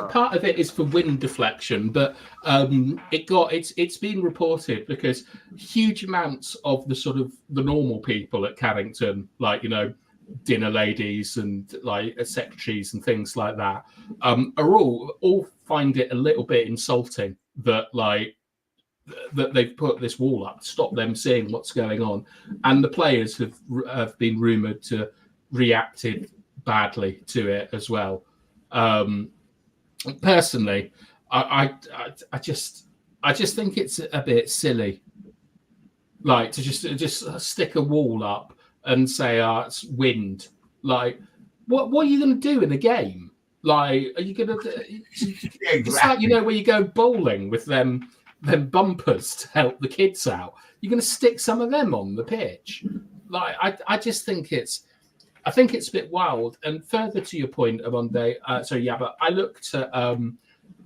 part of it is for wind deflection, but it's been reported because huge amounts of the sort of the normal people at Carrington, like, you know, dinner ladies and like secretaries and things like that, are all find it a little bit insulting that that they've put this wall up to stop them seeing what's going on, and the players have been rumoured to reacted badly to it as well. Personally, I just think it's a bit silly, like to just stick a wall up and say, it's wind. Like, what are you going to do in a game? Like, are you going to? It's like, you know, where you go bowling with them bumpers to help the kids out. You're going to stick some of them on the pitch. Like, I just think it's a bit wild. And further to your point, Amonde, but I looked at an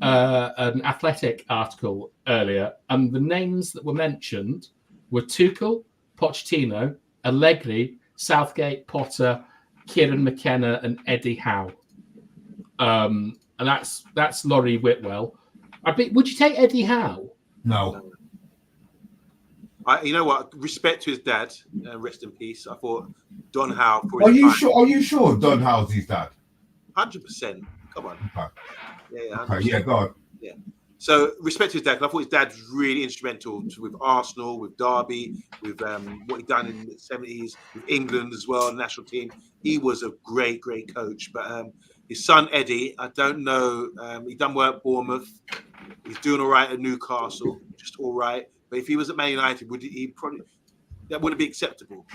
Athletic article earlier, and the names that were mentioned were Tuchel, Pochettino, Allegri, Southgate, Potter, Kieran McKenna, and Eddie Howe. And that's Laurie Whitwell. Would you take Eddie Howe? No. You know what? Respect to his dad. Rest in peace. I thought Don Howe. Are you sure Don Howe's his dad? 100%. Come on. Okay. Yeah. 100%. Okay. Yeah. Go on. Yeah. So respect to his dad. I thought his dad was really instrumental with Arsenal, with Derby, with what he done in the 70s, with England as well, the national team. He was a great coach. But his son Eddie, I don't know. He done work at Bournemouth. He's doing all right at Newcastle, just all right. But if he was at Man United, that wouldn't be acceptable.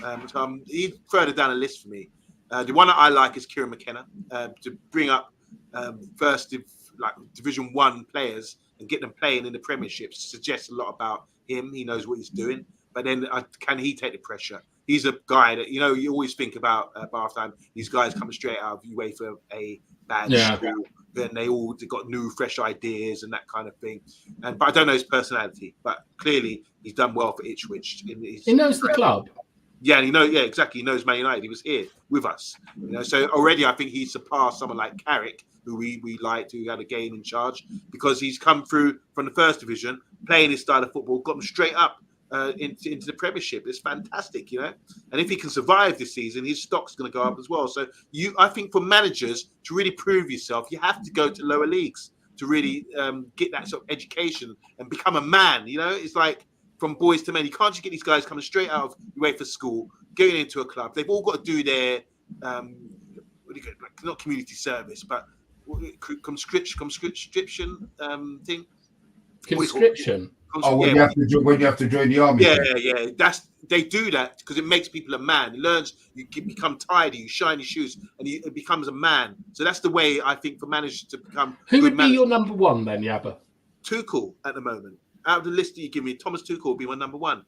He's further down the list for me. The one that I like is Kieran McKenna, to bring up Division 1 players and get them playing in the Premiership suggests a lot about him. He knows what he's doing. But then can he take the pressure? He's a guy that, you know, you always think about BATHTIME. These guys coming straight out of UEFA A bad school. Then they got new, fresh ideas and that kind of thing. But I don't know his personality. But clearly, he's done well for Ipswich. He knows the club. Yeah, and exactly. He knows Man United. He was here with us. You know, so already I think he's surpassed someone like Carrick, who we liked, who had a game in charge, because he's come through from the first division, playing his style of football, got him straight up into the Premiership. It's fantastic, you know. And if he can survive this season, his stock's going to go up as well. So I think for managers to really prove yourself, you have to go to lower leagues to really get that sort of education and become a man. You know, it's like from boys to men. You can't just get these guys coming straight out of UEFA school, going into a club. They've all got to do their not community service, but conscription thing. Conscription. When you have to join the army. Yeah. They do that because it makes people a man. It learns you become tidy, you shine your shoes, and it becomes a man. So that's the way I think for managers to become. Who would be your number one then, Yabba? Tuchel at the moment. Out of the list that you give me, Thomas Tuchel will be my number one.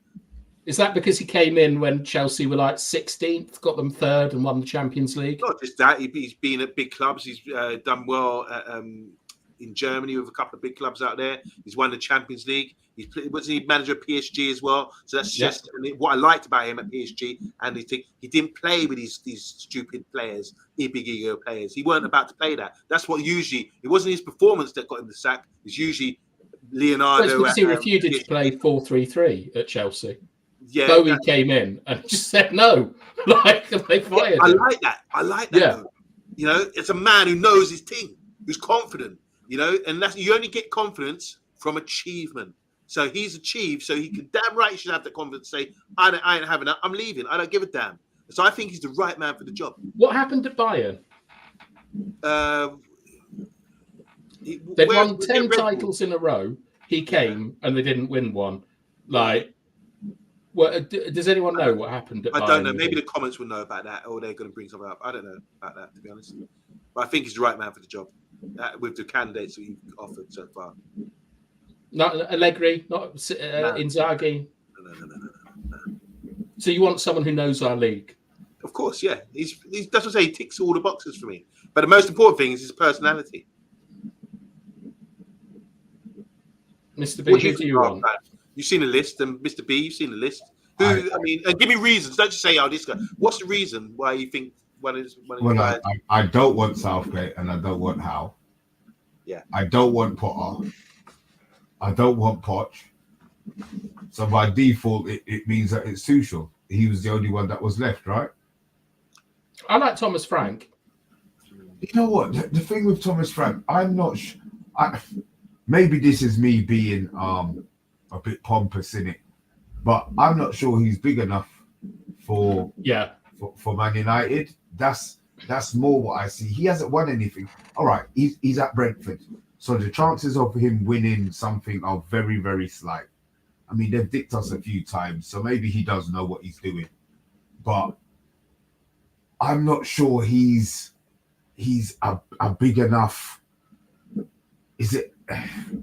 Is that because he came in when Chelsea were like 16th, got them third, and won the Champions League? Not just that. He's been at big clubs. He's done well in Germany with a couple of big clubs out there. He's won the Champions League. Wasn't he manager of PSG as well? So that's just what I liked about him at PSG. And he didn't play with these stupid players, big ego players. He weren't about to play that. That's what usually. It wasn't his performance that got him the sack. It's usually Leonardo. Because he refused to play 4-3-3 at Chelsea. Yeah, though he came in and just said no. Like they fired him. I like that. Yeah. Though. You know, it's a man who knows his team, who's confident. You know, and you only get confidence from achievement. So he's achieved. So he can damn right he should have that confidence to say, I ain't having that. I'm leaving. I don't give a damn. So I think he's the right man for the job. What happened at Bayern? They'd won 10 titles in a row. He came and they didn't win one. Like, does anyone know what happened at Bayern? I don't know. Maybe the comments will know about that, or they're going to bring something up. I don't know about that, to be honest. But I think he's the right man for the job with the candidates that he's offered so far. Not Allegri, not Inzaghi. No. So you want someone who knows our league? Of course, yeah. He's that's what I say. He ticks all the boxes for me. But the most important thing is his personality. Mr. B, who do you want? You've seen the list, and Mr. B, you've seen the list. I mean, and give me reasons. Don't just say, "Oh, this guy." What's the reason why you think I don't want Southgate, and I don't want Howe. Yeah. I don't want Potter. I don't want Poch. So by default, it means that it's Tuchel. He was the only one that was left, right? I like Thomas Frank. You know what? The thing with Thomas Frank, I'm not sure. Maybe this is me being a bit pompous in it, but I'm not sure he's big enough for Man United. That's more what I see. He hasn't won anything. All right, he's at Brentford, so the chances of him winning something are very, very slight. I mean, they've dicked us a few times, so maybe he does know what he's doing, but I'm not sure he's a big enough. Is it?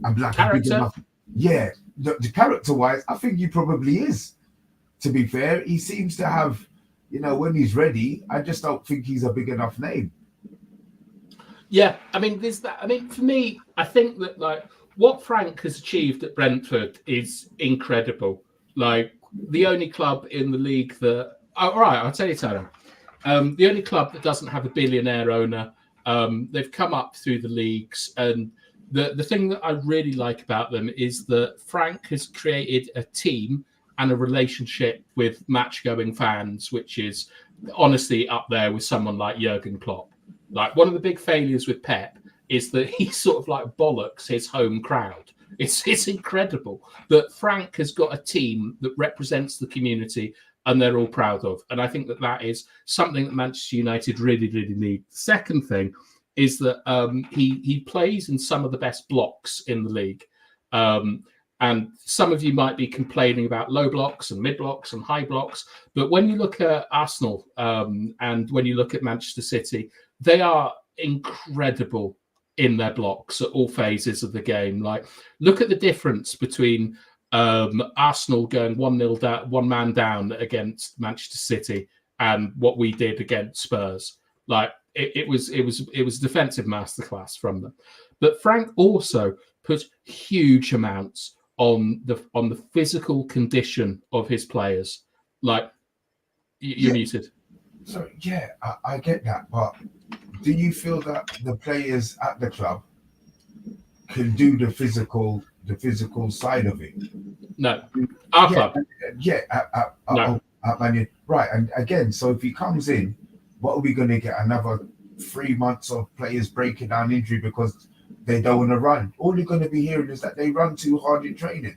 I'm like a big enough. Yeah, the character-wise, I think he probably is. To be fair, he seems to have, when he's ready. I just don't think he's a big enough name. Yeah, I mean, there's that. I mean, for me, I think that what Frank has achieved at Brentford is incredible. Like the only club in the league that. All right, I'll tell you, Tara. The only club that doesn't have a billionaire owner. They've come up through the leagues, and the thing that I really like about them is that Frank has created a team and a relationship with match-going fans, which is honestly up there with someone like Jurgen Klopp. Like one of the big failures with Pep is that he sort of like bollocks his home crowd. It's incredible that Frank has got a team that represents the community and they're all proud of. And I think that is something that Manchester United really, really need. The second thing is that he plays in some of the best blocks in the league. And some of you might be complaining about low blocks and mid blocks and high blocks. But when you look at Arsenal and when you look at Manchester City, they are incredible in their blocks at all phases of the game. Like, look at the difference between Arsenal going 1-0 down, one man down against Manchester City and what we did against Spurs. Like, it was a defensive masterclass from them. But Frank also put huge amounts on the physical condition of his players. Like, you're muted. So yeah, I get that, but do you feel that the players at the club can do the physical side of it? No, our club. Yeah, no. Right, and again, so if he comes in, what are we going to get? Another 3 months of players breaking down injury because they don't want to run. All you're going to be hearing is that they run too hard in training.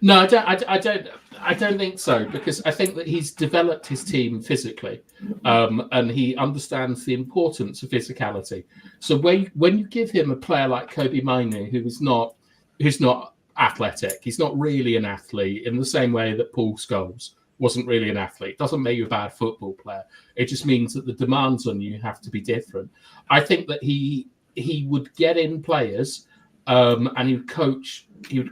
No, I don't think so, because I think that he's developed his team physically, and he understands the importance of physicality. So when you give him a player like Kobe Mainoo, who's not athletic, he's not really an athlete in the same way that Paul Scholes wasn't really an athlete. It doesn't make you a bad football player. It just means that the demands on you have to be different. I think that he would get in players, and he would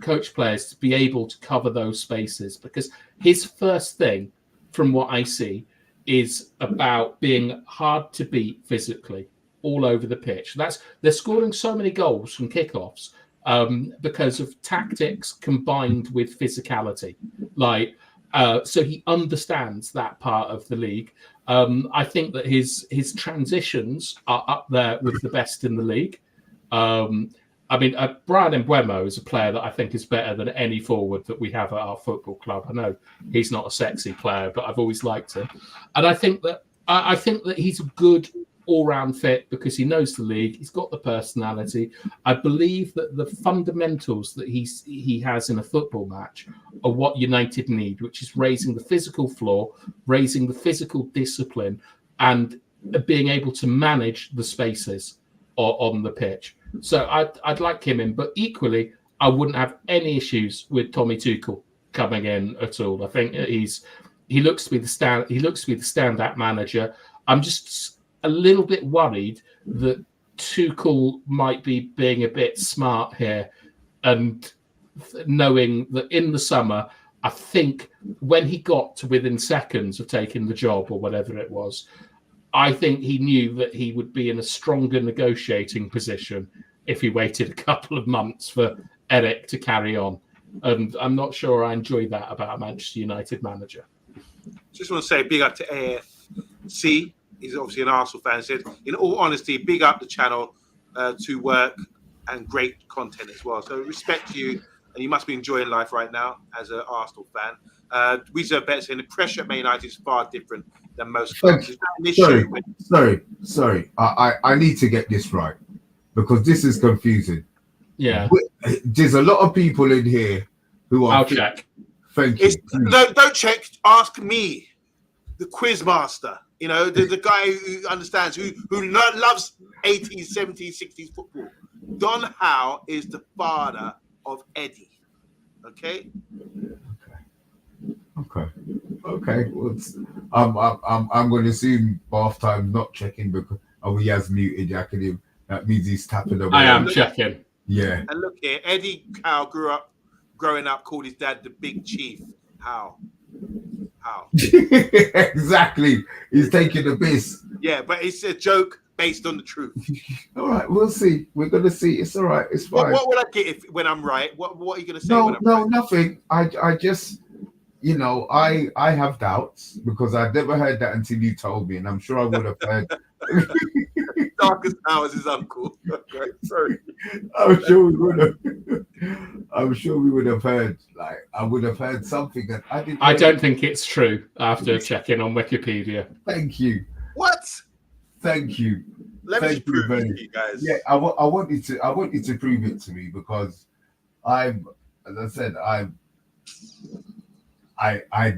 coach players to be able to cover those spaces, because his first thing, from what I see, is about being hard to beat physically all over the pitch. They're scoring so many goals from kickoffs because of tactics combined with physicality. So he understands that part of the league. I think that his transitions are up there with the best in the league. Brian Mbeumo is a player that I think is better than any forward that we have at our football club. I know he's not a sexy player, but I've always liked him. And I think that he's a good all-round fit because he knows the league. He's got the personality. I believe that the fundamentals that he has in a football match are what United need, which is raising the physical floor, raising the physical discipline, and being able to manage the spaces on the pitch. So I'd like him in, but equally, I wouldn't have any issues with Tommy Tuchel coming in at all. I think he looks to be the standout manager. I'm just a little bit worried that Tuchel might be being a bit smart here, and knowing that in the summer, I think when he got to within seconds of taking the job or whatever it was, I think he knew that he would be in a stronger negotiating position if he waited a couple of months for Eric to carry on. And I'm not sure I enjoy that about a Manchester United manager. Just want to say big up to AFC. He's obviously an Arsenal fan. He said, in all honesty, big up the channel to work and great content as well. So respect to you, and you must be enjoying life right now as an Arsenal fan. Wizard Bet saying the pressure at Man United is far different than most clubs. Sorry. I need to get this right because this is confusing. Yeah. There's a lot of people in here who are... I'll check. Thank you. No, don't check. Ask me, the quiz master. You know, the guy who understands, who loves 80s, 70s, 60s football. Don Howe is the father of Eddie. Okay. Well, I'm going to assume Bathtime not checking because he has muted. That means he's tapping away. I am checking. Yeah. And look here, Eddie Howe growing up, called his dad the Big Chief. How? Exactly. He's taking the piss. Yeah, but it's a joke based on the truth. All right, we'll see. We're gonna see. It's all right. It's fine. What would I get when I'm right? What are you gonna say? No, nothing. I just, I have doubts because I'd never heard that until you told me, and I'm sure I would have heard. Darkest hours his uncle. Okay, sorry. I'm sure we would have heard. Like I would have heard something that I didn't. I don't think it's true after checking on Wikipedia. Thank you. What? Thank you. Let me prove it to you guys. Yeah, I want you to prove it to me because I'd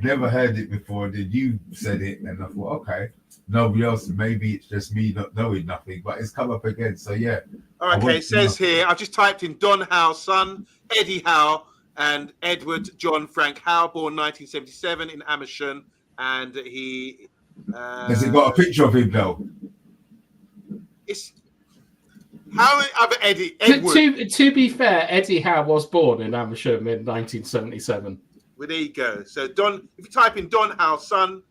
never heard it before. Then you said it, and I thought, okay, nobody else. Maybe it's just me not knowing nothing, but it's come up again. So yeah. All right, okay. It says here, I've just typed in Don Howe's son, Eddie Howe, and Edward John Frank Howe, born 1977 in Amersham, and he. Has it got a picture of him though? It's how other Eddie Edward. To be fair, Eddie Howe was born in Amersham in 1977. Well, there you go. So if you type in Don Howe's son,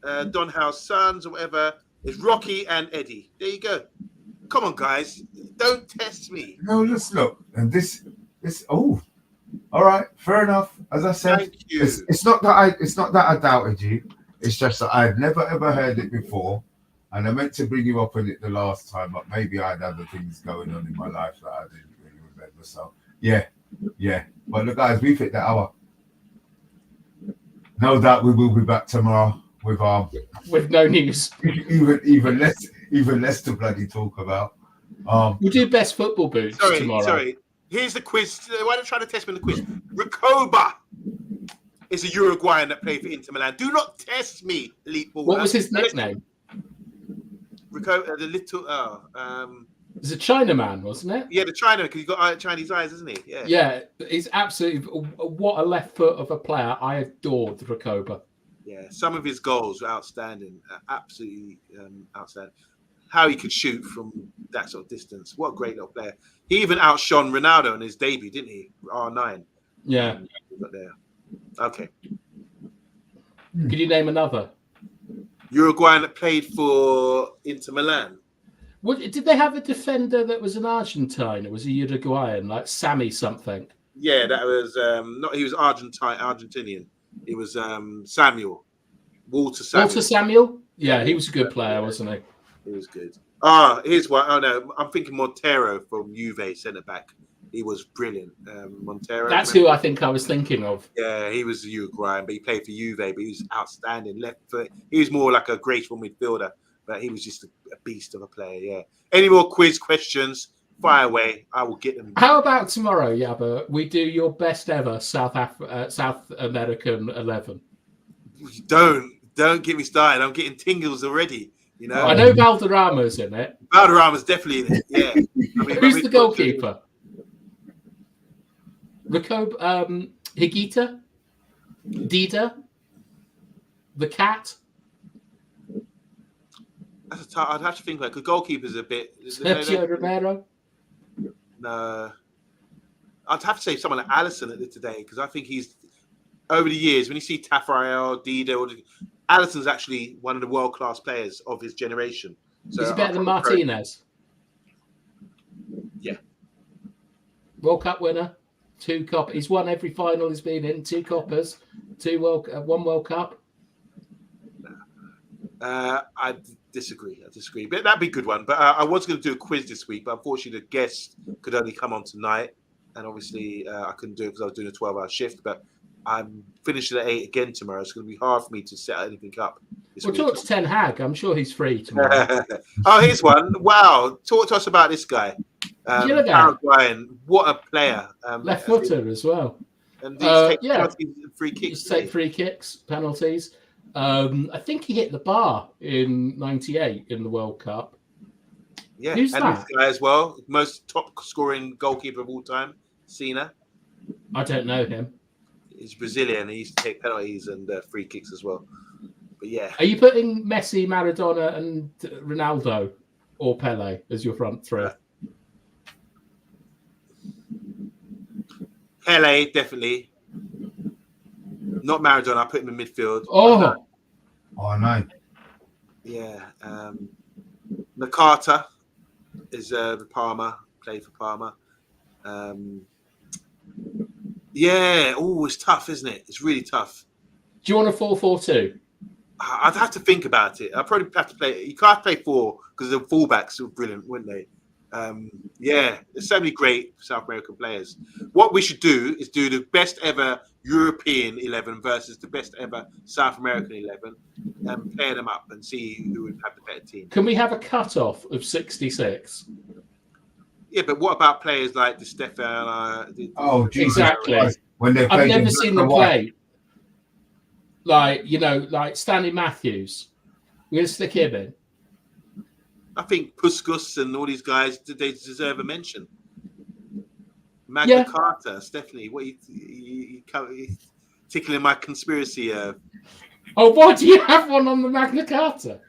Don Howe's sons or whatever, it's Rocky and Eddie. There you go. Come on, guys, don't test me. No, let's look. And this. Oh, all right, fair enough. As I said, thank you. It's not that I doubted you. It's just that I'd never ever heard it before, and I meant to bring you up on it the last time, but maybe I had other things going on in my life that I didn't really remember. So yeah. But look, guys, we've hit the hour. No doubt we will be back tomorrow with no news, even less to bloody talk about. We'll do best football boots tomorrow. Sorry. Here's the quiz. Why don't you try to test me in the quiz? Recoba is a Uruguayan that played for Inter Milan. Do not test me, elite baller. What was his nickname? Recoba, the little. It was a Chinaman, wasn't it? Yeah, the Chinaman, because he's got Chinese eyes, isn't he? Yeah. Yeah, he's absolutely. What a left foot of a player. I adored Recoba. Yeah, some of his goals were outstanding. Absolutely outstanding. How he could shoot from that sort of distance. What a great little player. He even outshone Ronaldo in his debut, didn't he? R9. Yeah. There. Okay. Could you name another? Uruguayan that played for Inter Milan. Did they have a defender that was an Argentine? It was a Uruguayan, like Sammy something. Yeah, that was he was Argentinian. It was Samuel. Walter Samuel. Walter Samuel? Yeah, he was a good player, wasn't he? He was good. Here's one. Oh no, I'm thinking Montero from Juve, centre back. He was brilliant. Montero. That's who I think I was thinking of. Yeah, he was a Uruguayan, but he played for Juve, but he was outstanding left foot. He was more like a graceful midfielder, but he was just a beast of a player. Yeah. Any more quiz questions? Fire away. I will get them. How about tomorrow, Yabba? We do your best ever South American 11. Don't get me started. I'm getting tingles already. You know. I know Valderrama's in it. Valderrama's definitely in it. Yeah. I mean, who's the goalkeeper? Higuita? Dida? The cat? I'd have to think about it, because goalkeeper's a bit. Sergio Romero? No. I'd have to say someone like Alisson at it today, because I think he's, over the years, when you see Tafarel, Dida, Alisson's actually one of the world-class players of his generation. So is he better than Martinez? Yeah. World Cup winner, 2 Coppers. He's won every final he's been in, 2 Coppers, 1 World Cup. I disagree. But that'd be a good one. But I was going to do a quiz this week, but unfortunately the guest could only come on tonight. And obviously I couldn't do it because I was doing a 12-hour shift. But I'm finishing at 8 again tomorrow. It's going to be hard for me to set anything up this week. Talk to Ten Hag. I'm sure he's free tomorrow. Oh, here's one. Wow. Talk to us about this guy. Paraguayan. What a player. Left footer as well. And these take free kicks. Take free kicks, penalties. I think he hit the bar in '98 in the World Cup. Yeah, who's and that? This guy as well, most top scoring goalkeeper of all time, Cena. I don't know him. He's Brazilian. He used to take penalties and free kicks as well. But yeah, are you putting Messi, Maradona, and Ronaldo or Pele as your front three? Pele definitely. Not Maradona. I put him in midfield. Oh no. Yeah. Nakata is the Parma. Played for Parma. Yeah. Oh, it's tough, isn't it? It's really tough. Do you want a 4-4-2? I'd have to think about it. I'd probably have to play. You can't play 4 because the fullbacks were brilliant, wouldn't they? Yeah, there's so many great South American players. What we should do is do the best ever European 11 versus the best ever South American 11 and pair them up and see who would have the better team. Can we have a cut-off of 66? Yeah, but what about players like Di Stefano? Exactly. When they I've never seen them play. Like Stanley Matthews. We're going to stick him in. I think Puskas and all these guys, they deserve a mention. Magna Carta, Stephanie, what you tickling my conspiracy? Oh, what? Do you have one on the Magna Carta?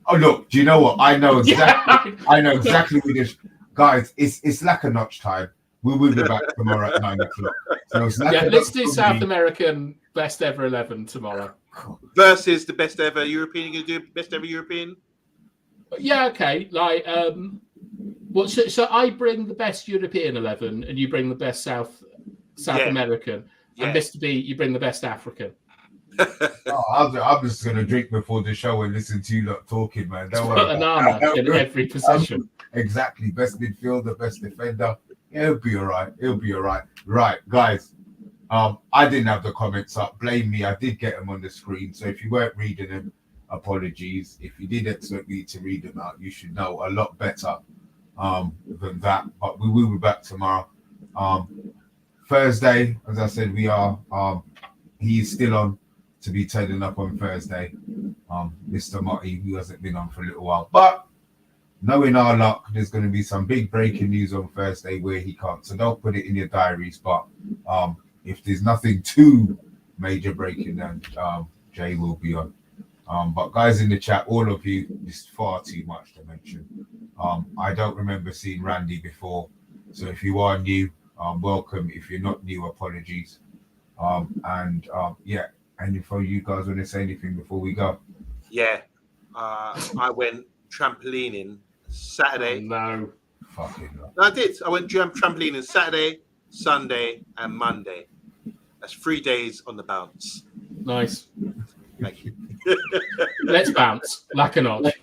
Oh, look, do you know what? I know exactly. I know exactly what this, guys. It's like a notch time. We will be back tomorrow at 9 o'clock. So let's do South American best ever 11 tomorrow versus the best ever European. You gonna do best ever European? Yeah, okay. Like, so I bring the best European 11, and you bring the best South American, and Mr. B, you bring the best African. I'm just gonna drink before the show and listen to you lot talking, man. Don't worry. Banana in every position. Exactly. Best midfielder, best defender. It'll be all right. Right, guys. I didn't have the comments up. Blame me. I did get them on the screen. So if you weren't reading them, apologies. If you did expect me to read them out, you should know a lot better than that. But we will be back tomorrow. Thursday, as I said, we are. He's still on to be turning up on Thursday. Mr. Motti, who hasn't been on for a little while. But knowing our luck, there's going to be some big breaking news on Thursday where he can't. So don't put it in your diaries. But if there's nothing too major breaking, then Jay will be on. But guys in the chat, all of you, it's far too much to mention. I don't remember seeing Randy before. So if you are new, welcome. If you're not new, apologies. And for you guys want to say anything before we go? Yeah. I went trampolining Saturday. Oh, no. Fucking no. I did. I went trampolining Saturday, Sunday, and Monday. That's 3 days on the bounce. Nice. Thank you. Let's bounce like a notch.